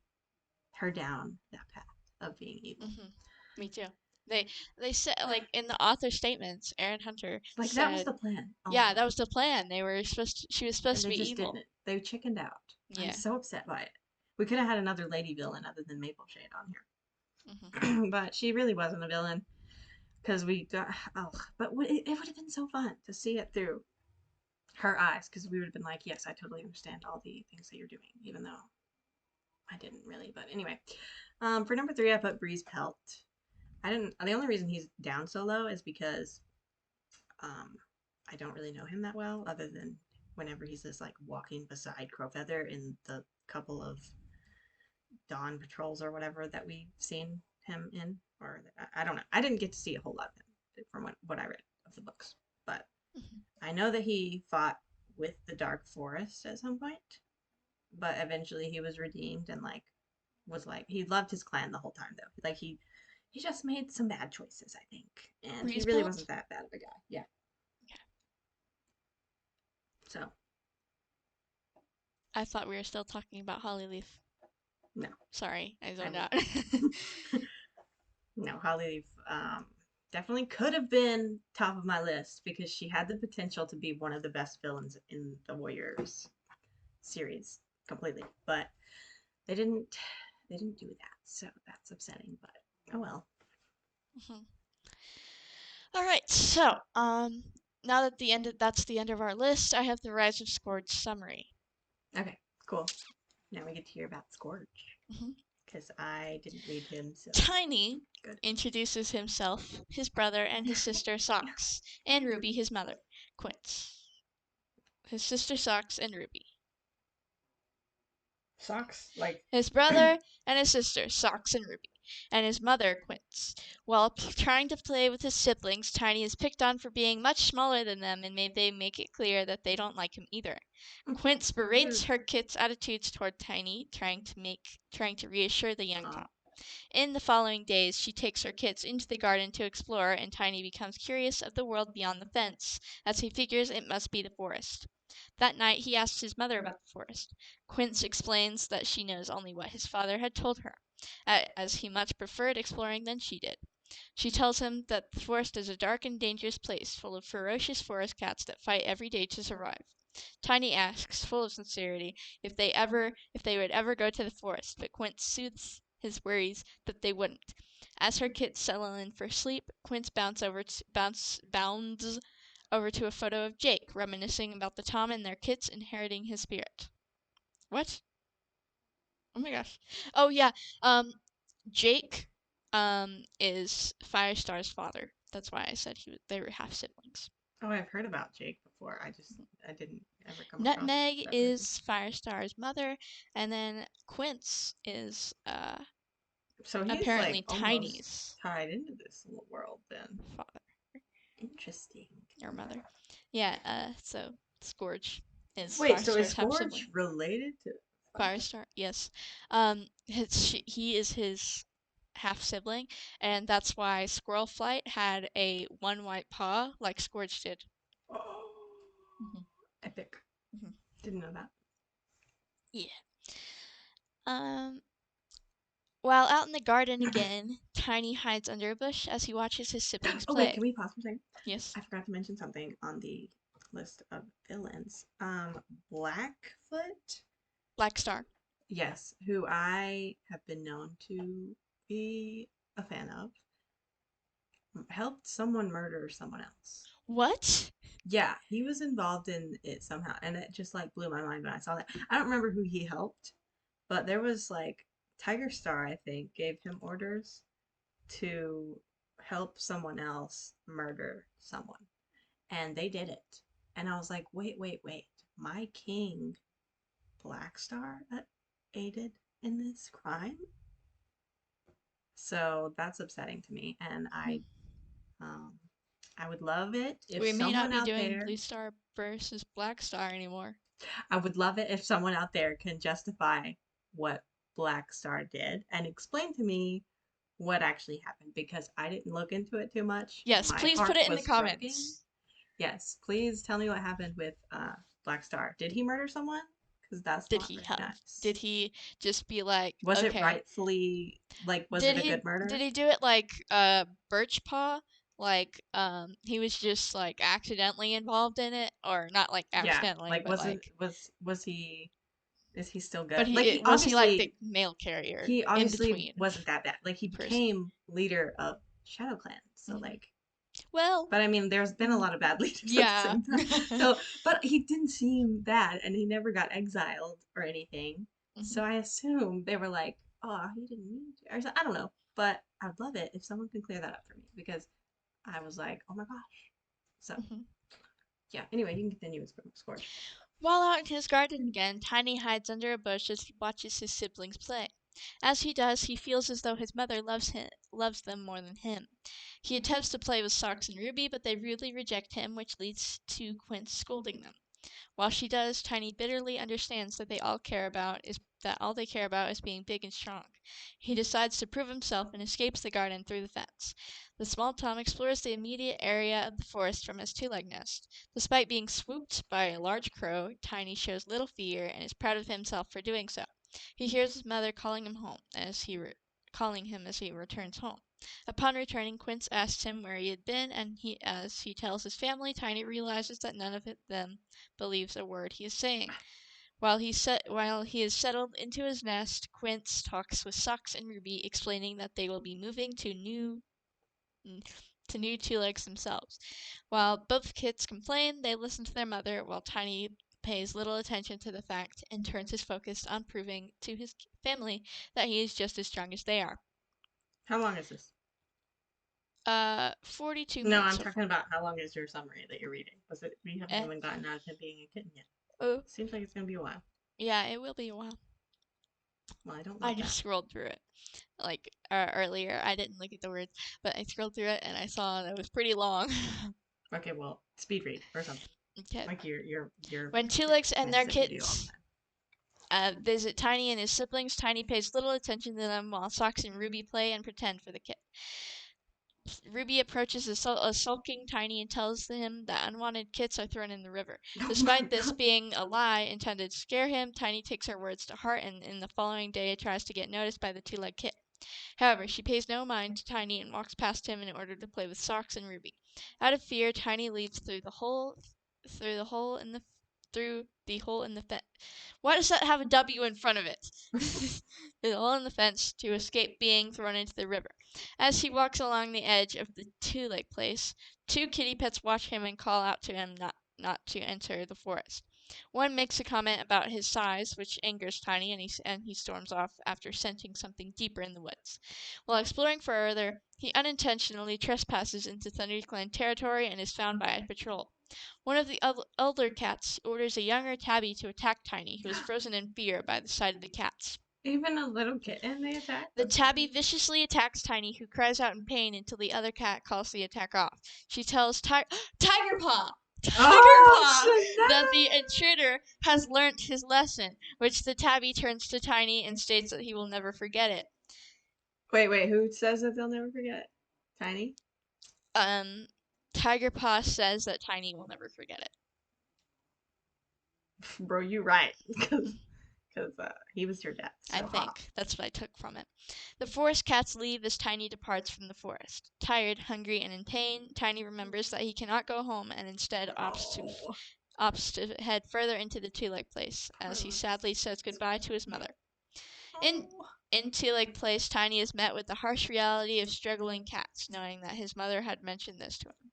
her down that path of being evil. Hmm. Me too. They they said like in the author statements, Aaron Hunter Like that was said, the plan all yeah, that along. was the plan. She was supposed And to they be just evil. didn't. They chickened out. I'm Yeah. so upset by it. We could have had another lady villain other than Maple Shade on Hmm. here. But she really wasn't a villain because we got, oh, but it would have been so fun to see it through her eyes because we would have been like, yes, I totally understand all the things that you're doing, even though I didn't really. But anyway, for number three, I put Breeze Pelt. I didn't. The only reason he's down so low is because um, I don't really know him that well, other than whenever he's just like walking beside Crowfeather in the couple of Dawn patrols or whatever that we've seen him in. Or I don't know. I didn't get to see a whole lot of him from what I read of the books, but Hmm. I know that he fought with the Dark Forest at some point, but eventually he was redeemed and like was like he loved his clan the whole time though. Like he just made some bad choices, I think, and he Breeze really Pelt? wasn't that bad of a guy. Yeah. Okay. So I thought we were still talking about Hollyleaf. no, Sorry, I I zoned mean out. no, Hollyleaf definitely could have been top of my list because she had the potential to be one of the best villains in the Warriors series completely, but they didn't they didn't do that, so that's upsetting. But oh well. Mhm. All right, so now that that's the end of our list, I have the Rise of Scourge summary. Okay, cool. Now we get to hear about Scourge Hmm. because I didn't read him, so Tiny good. introduces himself, his brother, and his sister Socks, and Ruby, his mother, Quince. His sister Socks and Ruby. Socks like His brother and his sister, Socks and Ruby, and his mother, Quince. While trying to play with his siblings, Tiny is picked on for being much smaller than them, and they make it clear that they don't like him either. Quince berates her kit's attitudes toward Tiny, trying to reassure the young oh, Tom. In the following days, she takes her kits into the garden to explore, and Tiny becomes curious of the world beyond the fence, as he figures it must be the forest. That night, he asks his mother about the forest. Quince explains that she knows only what his father had told her, as he much preferred exploring than she did. She tells him that the forest is a dark and dangerous place, full of ferocious forest cats that fight every day to survive. Tiny asks, full of sincerity, if they would ever go to the forest, but Quince soothes his worries that they wouldn't. As her kits settle in for sleep, Quince bounds over to a photo of Jake, reminiscing about the Tom and their kits inheriting his spirit. What? Oh my gosh. Oh yeah. Um, Jake, is Firestar's father. That's why I said they were half siblings. oh, I've heard about Jake before. I didn't ever come across Nutmeg that person. is Firestar's mother, and then Quince is So he's like apparently almost Tiny's tied into this little world then. father Interesting. or mother. Yeah. So Scourge is Wait, so is Firestar's half Scourge sibling. related to Firestar? Firestar, yes. He is his half sibling, and that's why Squirrel Flight had a one white paw like Scourge did. Oh, Hmm. epic. Hmm. Didn't know that. Yeah. Um. While out in the garden again, Tiny hides under a bush as he watches his siblings Oh wait, play. can we pause for a second? Yes. I forgot to mention something on the list of villains. Blackfoot. Black Star. Yes, who I have been known to be a fan of, helped someone murder someone else. What? Yeah, he was involved in it somehow, and it just like blew my mind when I saw that. I don't remember who he helped, but there was like Tiger Star, I think, gave him orders to help someone else murder someone, and they did it. And I was like, wait, wait, wait, my king, Black Star, aided in this crime? So that's upsetting to me, and Hmm. um, I would love it if We may not someone be out doing there. Blue Star versus Black Star anymore. I would love it if someone out there can justify what Black Star did and explain to me what actually happened because I didn't look into it too much. Yes, My please put heart it in the was broken. comments. Yes, please tell me what happened with Black Star. Did he murder someone? Because that's Did not he very have? nice. Did he just be like, Was it okay? rightfully like? Was Did it a he good did murder? he do it like Birch Paw? Like he was just like accidentally involved in it, or not like Yeah, accidentally, like but wasn't like, was he? Is he still but good? he Like was he like the mail carrier he in obviously between wasn't that bad. Like he person? became leader of Shadow Clan. So Hmm. like Well, but I mean there's been a lot of bad leaders at the yeah. same time. So but he didn't seem bad and he never got exiled or anything. Hmm. So I assume they were like, oh, he didn't need to. Or so, I don't know. But I'd love it if someone can clear that up for me because I was like, oh my gosh. So Hmm. yeah. Anyway, you can continue with scores. While out in his garden again, Tiny hides under a bush as he watches his siblings play. As he does, he feels as though his mother loves them more than him. He attempts to play with Socks and Ruby, but they rudely reject him, which leads to Quince scolding them. While she does, Tiny bitterly understands that all they care about is being big and strong. He decides to prove himself and escapes the garden through the fence. The small Tom explores the immediate area of the forest from his two-leg nest. Despite being swooped by a large crow, Tiny shows little fear and is proud of himself for doing so. He hears his mother calling him as he returns home. Upon returning, Quince asks him where he had been, and as he tells his family, Tiny realizes that none of them believes a word he is saying. While he is settled into his nest, Quince talks with Socks and Ruby, explaining that they will be moving to new two legs themselves. While both kits complain, they listen to their mother, while Tiny pays little attention to the fact and turns his focus on proving to his family that he is just as strong as they are. How long is this? 42 No, minutes I'm so far. talking about how long is your summary that you're reading? Was it we haven't Eh. even gotten out of him being a kitten yet. Oh, Seems like it's gonna be a while. yeah, it will be a while. Well, I don't I love just that. scrolled through it. Like earlier, I didn't look at the words, but I scrolled through it and I saw that it was pretty long. Okay, well, speed read or something. Okay. Like your When Two Legs and kids their that you do all the kittens time. visit Tiny and his siblings, Tiny pays little attention to them while Socks and Ruby play and pretend for the kid. Ruby approaches a sulking Tiny and tells him that unwanted kits are thrown in the river. Oh my Despite this god. being a lie intended to scare him, Tiny takes her words to heart and in the following day tries to get noticed by the two-legged kit. However, she pays no mind to Tiny and walks past him in order to play with Socks and Ruby. Out of fear, Tiny leads through the hole in the through the hole in the fence. Why does that have a W in front of it? Through the hole in the fence to escape being thrown into the river. As he walks along the edge of the two-leg place, two kitty pets watch him and call out to him not to enter the forest. One makes a comment about his size, which angers Tiny, and he storms off after scenting something deeper in the woods. While exploring further, he unintentionally trespasses into ThunderClan territory and is found by a patrol. One of the elder cats orders a younger tabby to attack Tiny, who is frozen in fear by the sight of the cats. Even a little kitten they attack? The That's so tabby crazy. viciously attacks Tiny, who cries out in pain until the other cat calls the attack off. She tells Tiger Paw! Tiger Oh, Paw! That the Chanel! intruder has learnt his lesson, which the tabby turns to Tiny and states that he will never forget it. Wait, who says that they'll never forget it? Tiny? Um, Tiger Paw says that Tiny will never forget it. Bro, you right. Because he was your dad. I So, haha. think. That's what I took from it. The forest cats leave as Tiny departs from the forest. Tired, hungry, and in pain, Tiny remembers that he cannot go home and instead Oh. opts to head further into the two-leg place as he sadly says goodbye to his mother. In Oh. in two-leg place, Tiny is met with the harsh reality of struggling cats, knowing that his mother had mentioned this to him.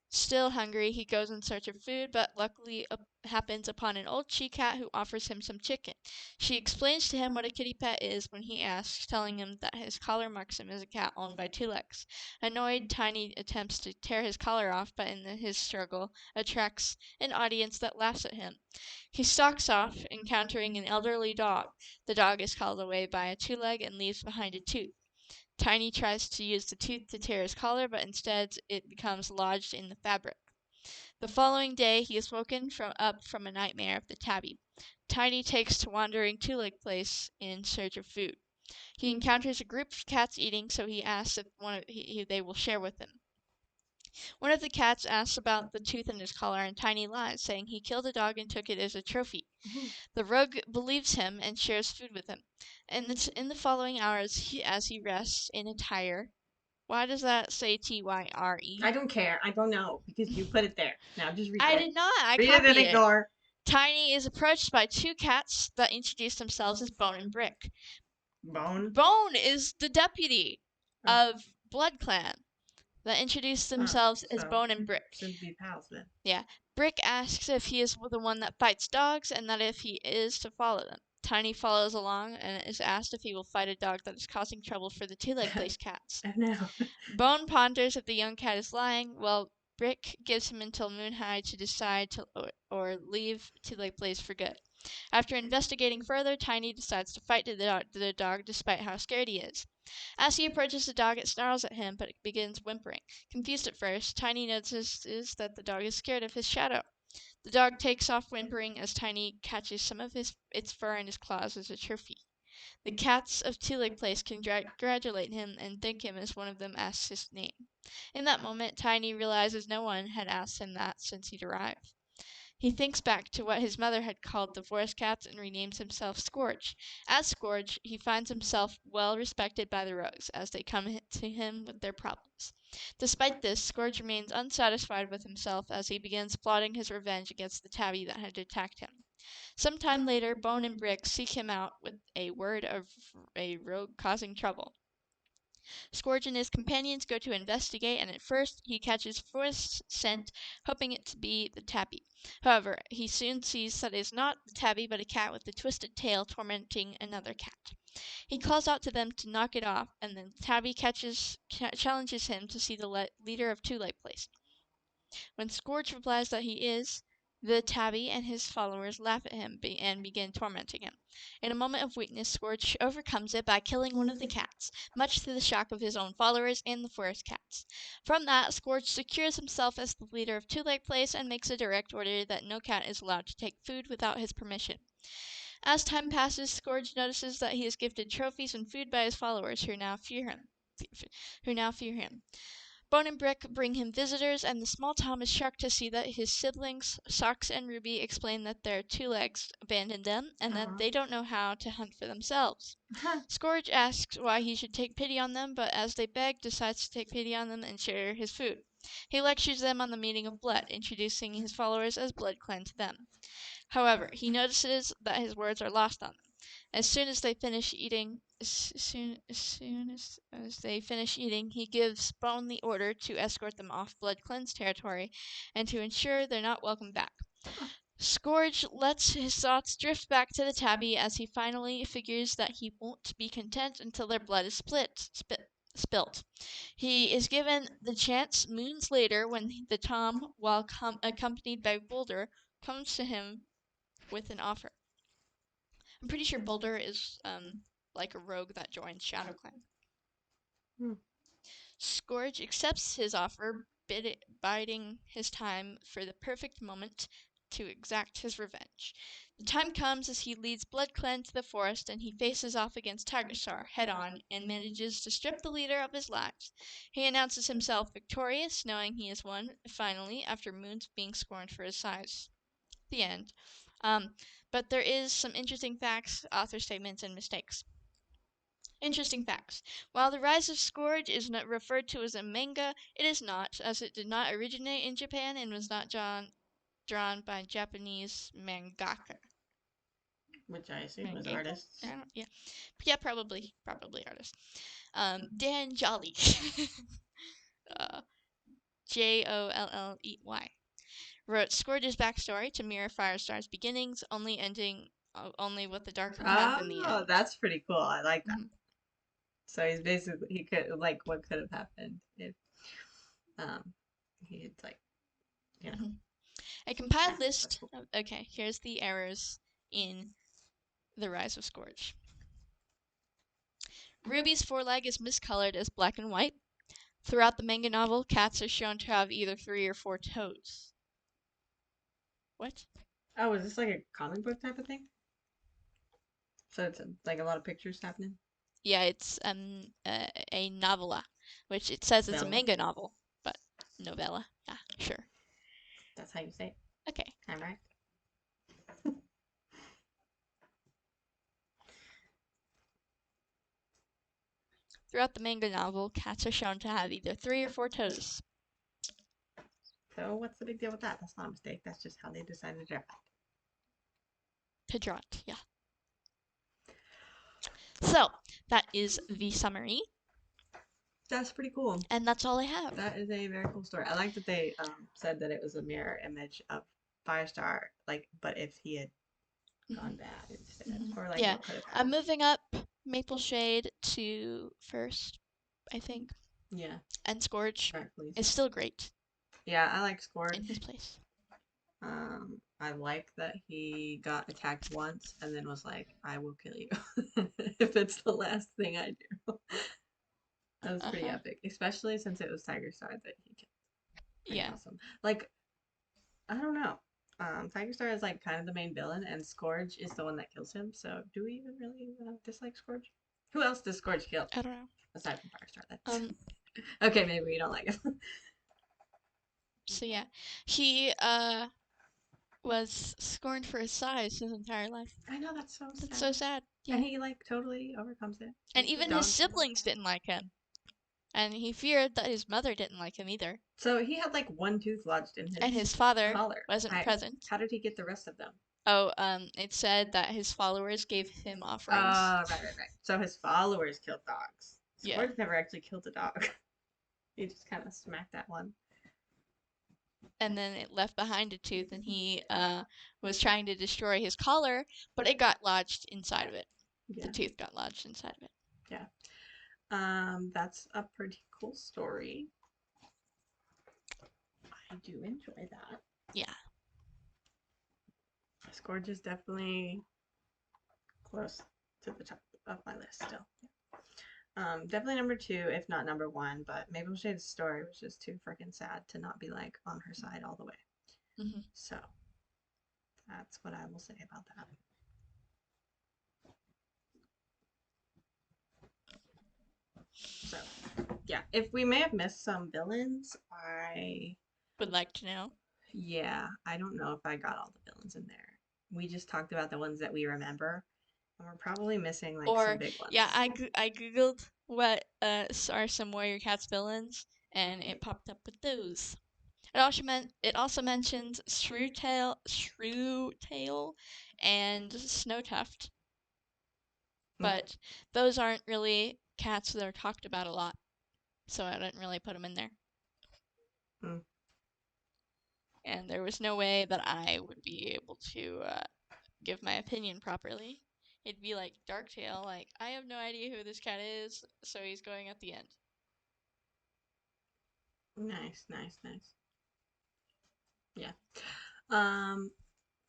Still hungry, he goes in search of food, but luckily happens upon an old she-cat who offers him some chicken. She explains to him what a kitty pet is when he asks, telling him that his collar marks him as a cat owned by two legs. Annoyed, Tiny attempts to tear his collar off, but in his struggle attracts an audience that laughs at him. He stalks off, encountering an elderly dog. The dog is called away by a two-leg and leaves behind a tooth. Tiny tries to use the tooth to tear his collar, but instead it becomes lodged in the fabric. The following day, he is woken up from a nightmare of the tabby. Tiny takes to wandering Two-Leg Place in search of food. He encounters a group of cats eating, so he asks if they will share with him. One of the cats asks about the tooth in his collar, and Tiny lies, saying he killed a dog and took it as a trophy. The rogue believes him and shares food with him. In the following hours, as he rests in a tire. Why does that say Tyre? I don't care. I don't know because you put it there. Now just read I it. did not. I Read it and copied it. ignore. Tiny is approached by two cats that introduce themselves as Bone and Brick. Bone. Bone is the deputy Oh. of Blood Clan that introduced themselves as So Bone and Brick. shouldn't be pals then. Yeah. Brick asks if he is the one that fights dogs and that if he is to follow them. Tiny follows along and is asked if he will fight a dog that is causing trouble for the Two-Leg Place cats. Oh no. Bone ponders if the young cat is lying, while Brick gives him until Moonhigh to decide to or leave Two-Leg Place for good. After investigating further, Tiny decides to fight the dog despite how scared he is. As he approaches the dog, it snarls at him, but it begins whimpering. Confused at first, Tiny notices that the dog is scared of his shadow. The dog takes off whimpering as Tiny catches some of its fur in his claws as a trophy. The cats of Two-Leg Place congratulate him and thank him as one of them asks his name. In that moment, Tiny realizes no one had asked him that since he'd arrived. He thinks back to what his mother had called the forest cats and renames himself Scourge. As Scourge, he finds himself well respected by the rogues as they come to him with their problems. Despite this, Scourge remains unsatisfied with himself as he begins plotting his revenge against the tabby that had attacked him. Sometime later, Bone and Brick seek him out with a word of a rogue causing trouble. Scourge and his companions go to investigate, and at first he catches forest scent, hoping it to be the tabby. However, he soon sees that it is not the tabby but a cat with a twisted tail tormenting another cat. He calls out to them to knock it off, and then the tabby challenges him to see the leader of Two-Leg Place. When Scourge replies that he is, the tabby and his followers laugh at him and begin tormenting him. In a moment of weakness, Scourge overcomes it by killing one of the cats, much to the shock of his own followers and the forest cats. From that, Scourge secures himself as the leader of Two-Leg Place and makes a direct order that no cat is allowed to take food without his permission. As time passes, Scourge notices that he is gifted trophies and food by his followers, who now fear him. Bone and Brick bring him visitors, and the small Tom is shocked to see that his siblings, Socks and Ruby, explain that their two legs abandoned them, and that they don't know how to hunt for themselves. Scourge asks why he should take pity on them, but as they beg, decides to take pity on them and share his food. He lectures them on the meaning of blood, introducing his followers as Blood Clan to them. However, he notices that his words are lost on them. As soon as they finish eating, he gives Bone the order to escort them off Blood Clan's territory and to ensure they're not welcome back. Scourge lets his thoughts drift back to the tabby as he finally figures that he won't be content until their blood is spilt. He is given the chance moons later when the Tom, while accompanied by Boulder, comes to him with an offer. I'm pretty sure Boulder is like a rogue that joins Shadow Clan. Scourge accepts his offer, biding his time for the perfect moment to exact his revenge. The time comes as he leads Blood Clan to the forest, and he faces off against Tigerstar head-on and manages to strip the leader of his lives. He announces himself victorious, knowing he has won, finally, after moons of being scorned for his size. The end. But there is some interesting facts, author statements, and mistakes. Interesting facts. While The Rise of Scourge is not referred to as a manga, it is not, as it did not originate in Japan and was not drawn by Japanese mangaka. Which I assume was artists. Yeah, probably artists. Dan Jolly. Jolley. Wrote Scourge's backstory to mirror Firestar's beginnings, only with the darker path in the end. Oh, that's pretty cool. I like that. So he's basically what could have happened if he had A compiled list. Okay, here's the errors in The Rise of Scourge. Ruby's foreleg is miscolored as black and white. Throughout the manga novel, cats are shown to have either 3 or 4 toes. What? Oh, is this like a comic book type of thing? So it's like a lot of pictures happening. Yeah, it's a novella, which it says it's a Bella. manga novel, but novella. Yeah, sure. That's how you say it. Okay. I'm right. Throughout the manga novel, cats are shown to have either 3 or 4 toes. So what's the big deal with that? That's not a mistake. That's just how they decided to draw it. To draw it, yeah. So, that is the summary, That's pretty cool. and that's all I have. That is a very cool story. I like that they said that it was a mirror image of Firestar, like, but if he had gone bad instead, or like Yeah, what could have I'm happened. moving up Maple Shade to first, I think, Yeah, and Scourge correctly is so. still great Yeah, I like in his Scourge. place. I like that he got attacked once and then was like, "I will kill you if it's the last thing I do." That was pretty Uh-huh. epic, especially since it was Tiger Star that he killed. Pretty Yeah. awesome. Like, I don't know. Tiger Star is like kind of the main villain, and Scourge is the one that kills him. So, do we even really dislike Scourge? Who else does Scourge kill I don't know. aside from Firestar? That's Um, okay. Maybe we don't like him. so yeah. He was scorned for his size his entire life. I know that's so That's sad, so sad. and Yeah. he like totally overcomes it. And He's the even his dog king of siblings cats. didn't like him. And he feared that his mother didn't like him either. So he had like one tooth lodged in And his his father collar. wasn't present. How did he get the rest of them? Oh, it said that his followers gave him offerings. Right. So his followers killed dogs. Yeah. Scourge never actually killed a dog. He just kind of smacked that one. And then it left behind a tooth, and he was trying to destroy his collar, but it got lodged inside of it. The Yeah, tooth got lodged inside of it. yeah. That's a pretty cool story. I do enjoy that. Yeah. Scourge is definitely close to the top of my list still. Definitely number two, if not number one. But Maple Shade's story was just too freaking sad to not be like on her side all the way. Mm-hmm. So that's what I will say about that. So yeah, if we may have missed some villains, Would like to know. I don't know if I got all the villains in there. We just talked about the ones that we remember, and we're probably missing like some Or big ones. yeah, I googled what are some Warrior Cats villains, and it popped up with those. It also mentions Shrew-tail, and Snowtuft, Mm, but those aren't really cats that are talked about a lot, so I didn't really put them in there. mm. And there was no way that I would be able to give my opinion properly. It'd be like Darktail, like, I have no idea who this cat is, so he's going at the end. Nice. Yeah. Um,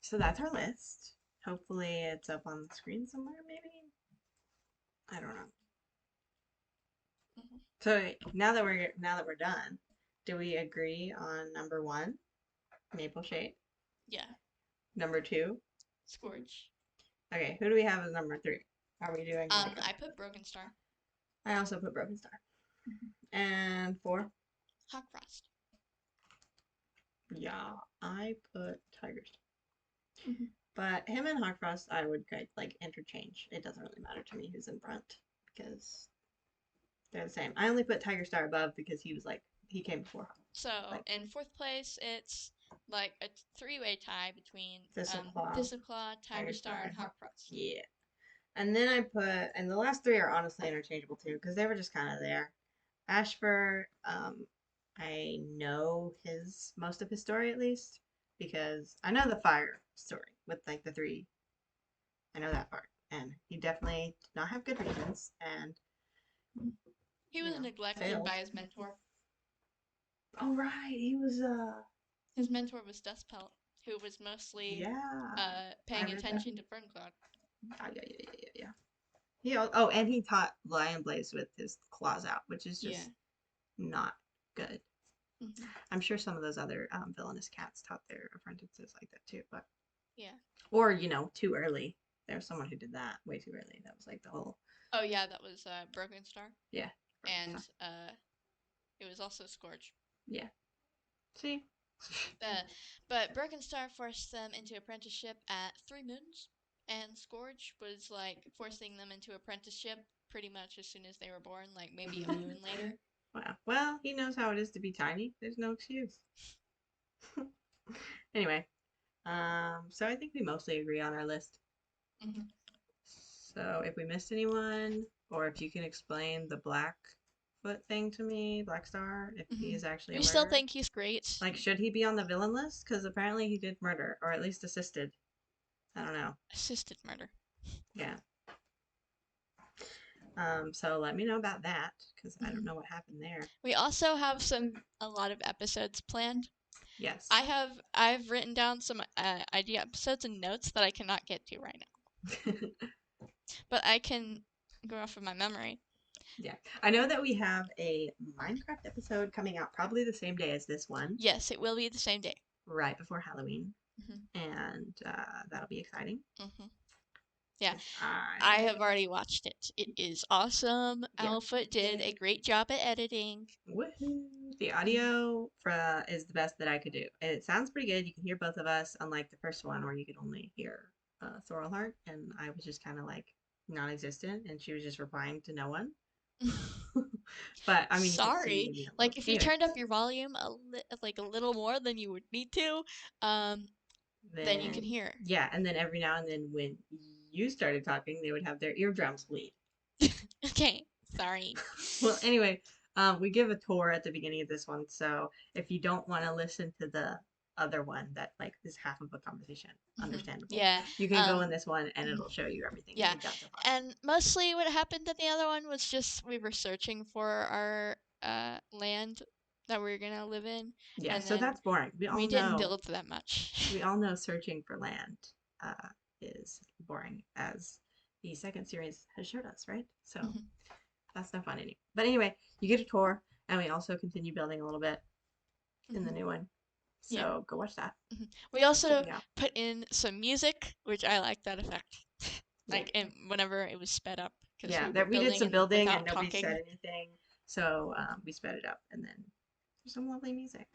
so that's our list. Hopefully it's up on the screen somewhere, maybe. I don't know. Mm-hmm. So now that we're done, do we agree on number one, Maple Shade? Yeah. Number two? Scourge. Okay, who do we have as number three? Are we doing like I put Broken Star. I also put Broken Star. And four? Hawk Frost. Yeah, I put Tiger Star. Mm-hmm. But him and Hawkfrost, I would like interchange. It doesn't really matter to me who's in front because they're the same. I only put Tiger Star above because he came before. So Like in fourth place, it's like a three-way tie between Thistleclaw, Thistleclaw, Tiger Star, and Hawk Frost. Yeah. And then and the last three are honestly interchangeable too because they were just kind of there. Ashfur, I know most of his story at least because I know the fire story with like the three. I know that part, and he definitely did not have good reasons, and He was neglected failed. by his mentor. Oh right, he was His mentor was Dustpelt, who was mostly yeah. I paying read that. attention to Ferncloud. Yeah. And he taught Lion Blaze with his claws out, which is Yeah. just not good. Hmm. I'm sure some of those other villainous cats taught their apprentices like that too, but Yeah. or too early. There was someone who did that way too early. That was like the whole Oh yeah, that was Broken Star, yeah. and it was also Scourge. Yeah. See? Uh, but Broken Star forced them into apprenticeship at 3 moons, and Scourge was like forcing them into apprenticeship pretty much as soon as they were born, like maybe a moon later. Wow. Well, he knows how it is to be tiny. There's no excuse. Anyway, so I think we mostly agree on our list. Hmm. So if we missed anyone, or if you can explain the Blackfoot thing to me, Black Star, if he Hmm. is actually a We still murderer, think he's great. like should he be on the villain list? Because apparently he did murder, or at least assisted. I don't know. Assisted murder. Yeah. So let me know about that, because I don't Hmm. know what happened there. We also have a lot of episodes planned. Yes. I've written down some idea episodes and notes that I cannot get to right now, but I can go off of my memory. Yeah. I know that we have a Minecraft episode coming out probably the same day as this one, Yes, it will be the same day. right before Halloween, Hmm. and that'll be exciting. Hmm. Yeah, Because I have already watched it. It is awesome. yeah. Owlfoot did a great job at editing. Woohoo! The Hmm. audio is the best that I could do. It sounds pretty good. You can hear both of us, unlike the first one where you could only hear Thorolheart, and I was just kind of like non-existent, and she was just replying to no one. But I mean, you could see Sorry. me a little. Like if you Anyway, turned up your volume like a little more than you would need to, um, then you can then hear. yeah, and then every now and then when you started talking, they would have their eardrums bleed. Okay, sorry. Well, anyway, we give a tour at the beginning of this one, so if you don't want to listen to the other one that like is half of a conversation, Hmm. understandable. Yeah. You can go in this one and Mhm. it'll show you everything that Yeah, we've done so far. and mostly what happened in the other one was just we were searching for our land that we were gonna live in, Yeah, and so then that's boring. we didn't build that much. We all know searching for land uh, is boring, as the second series has showed us, right? So Hmm. that's no fun anymore. But anyway, you get a tour, and we also continue building a little bit in the Hmm. new one. Yeah. So go watch that. Hmm. We It's also coming out. put in some music, which I like that effect. Yeah. Like, and whenever it was sped up, because Yeah, we were that we did building some and building and without nobody talking. said anything, so we sped it up, and then there's some lovely music,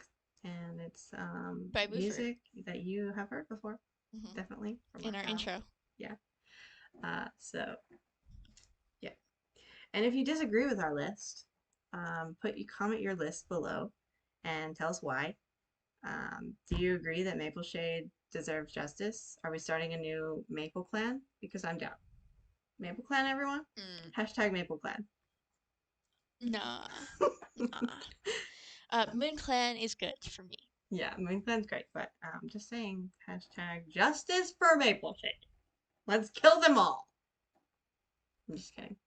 and it's By Woofer. music that you have heard before, Hmm. definitely from In our our childhood. intro. Yeah. So yeah, and if you disagree with our list, comment your list below, and tell us why. Do you agree that Maple Shade deserves justice? Are we starting a new Maple Clan? Because I'm down. Maple Clan, everyone. Mm. Hashtag Maple Clan. Nah. Nah. Moon Clan is good for me. Yeah, Moon Clan's great, but I'm just saying, hashtag justice for Maple Shade. Let's kill them all. I'm just kidding.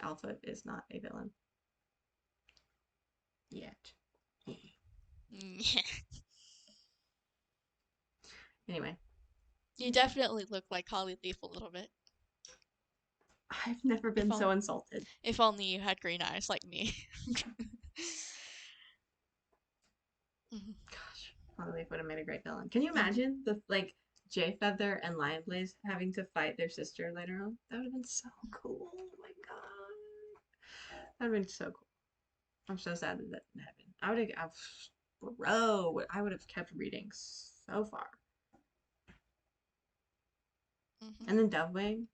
Alpha is not a villain. Yet. Yeah. Anyway, You definitely look like Holly Leaf a little bit. I've never If been so only, insulted. if only you had green eyes like me. Mhm. Gosh, Holly would have made a great villain. Can you Mhm. imagine the like Jay Feather and Lion Blaze having to fight their sister later on? That would have been so cool. Oh my god. That would have been so cool. I'm so sad that that didn't happen. I would have kept reading so far. Mhm. And then Dovewing,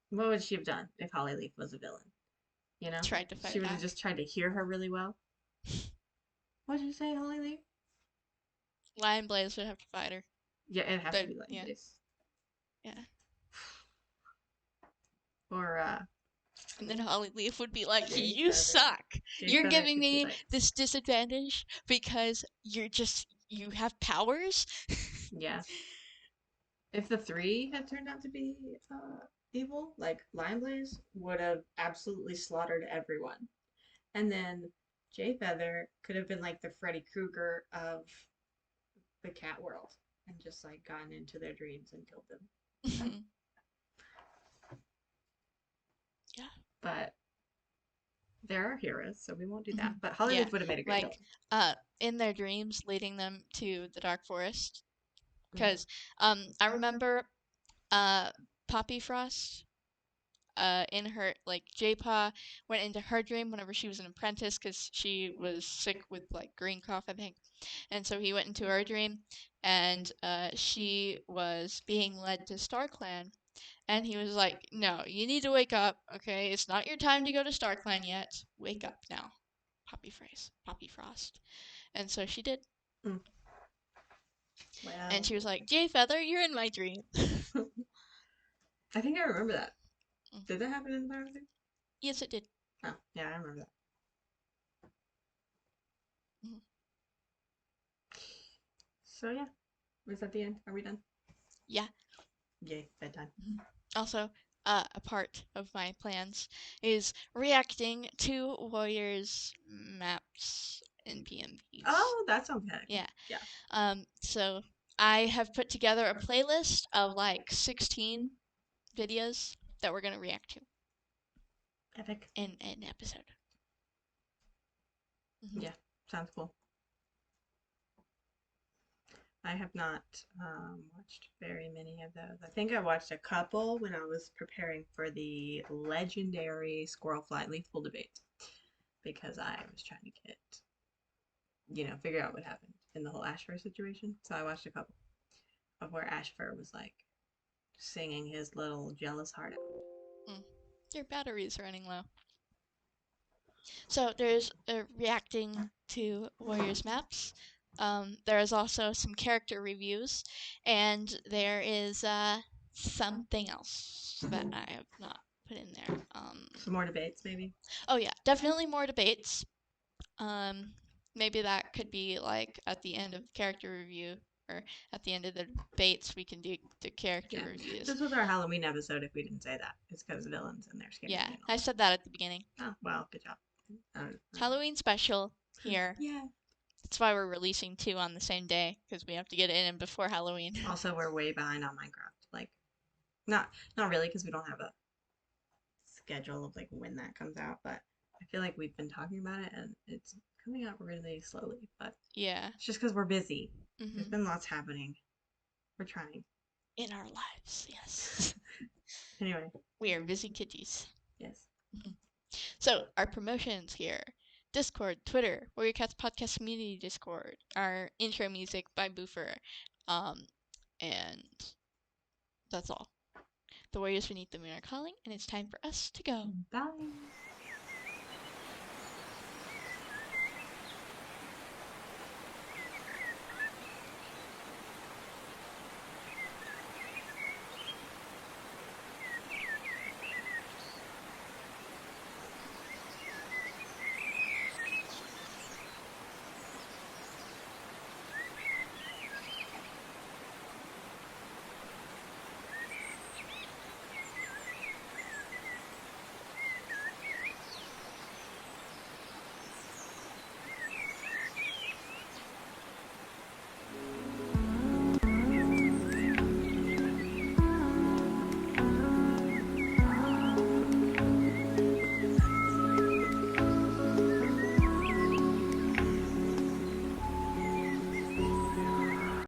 what would she have done if Hollyleaf was a villain? You know? Tried to She fight would have back. just tried to hear her really well. What did you say, Hollyleaf? Lion Blaze would have to fight her. Yeah, it'd have to But be Lion yeah, Blaze. yeah. Or And then Holly Leaf would be like, Jay "You Feather. suck. Jay You're Feather giving could be me like, this disadvantage because you have powers." yeah. If the three had turned out to be evil, like Lion Blaze would have absolutely slaughtered everyone. And then Jay Feather could have been like the Freddy Krueger of the cat world and just like gotten into their dreams and killed them. Yeah. But They're our heroes, so we won't do that. Mhm. But Yeah, Hollywood would have made a great like villain. in their dreams, leading them to the dark forest. Mm. Because I remember Poppy Frost. In her like J-Paw went into her dream whenever she was an apprentice because she was sick with like green cough, I think. And so he went into her dream, and she was being led to StarClan, and he was like, "No, you need to wake up. Okay, it's not your time to go to StarClan yet. Wake up now, Poppy Frost." And so she did, Mm. and Well, she was like, "Jay Feather, you're in my dream." I think I remember that. Did that happen in the Power Rangers? Yes, it did. Oh, yeah, I remember that. Mhm. So yeah, is that the end? Are we done? Yeah. Yay, bedtime. Mhm. Also, a part of my plans is reacting to Warriors maps and PMVs. Oh, that sounds kind of cool. Yeah. Yeah. So I have put together a playlist of like 16 videos that we're gonna react to Epic. in an episode. Mhm. Yeah, sounds cool. I have not watched very many of those. I think I watched a couple when I was preparing for the legendary Squirrel Flight Lethal debate because I was trying to get, figure out what happened in the whole Ashfur situation. So I watched a couple of where Ashfur was like singing his little jealous heart out. Mm. Your battery's running low. So there's reacting to Warriors maps. There is also some character reviews, and there is something else that I have not put in there. Some more debates, maybe. Oh yeah, definitely more debates. Um, Maybe that could be like at the end of the character review, or at the end of the debates we can do the character Yeah, reviews. this was our Halloween episode. If we didn't say that, it's because villains and they're scary Yeah, and all I said that at the beginning. that. Oh well, good job. It's Halloween special here. Yeah. That's why we're releasing two on the same day because we have to get it in before Halloween. Also, we're way behind on Minecraft. Like, not really, because we don't have a schedule of like when that comes out. But I feel like we've been talking about it, and it's coming out really slowly. But Yeah. it's just because we're busy. There's Hmm. been lots happening. We're trying. In our lives, yes. Anyway, We are busy kitties. yes. Mhm. So, our promotions here: Discord, Twitter, Warrior Cats Podcast Community Discord, our intro music by Boofer. And that's all. The Warriors beneath the moon are calling, and it's time for us to go. Bye.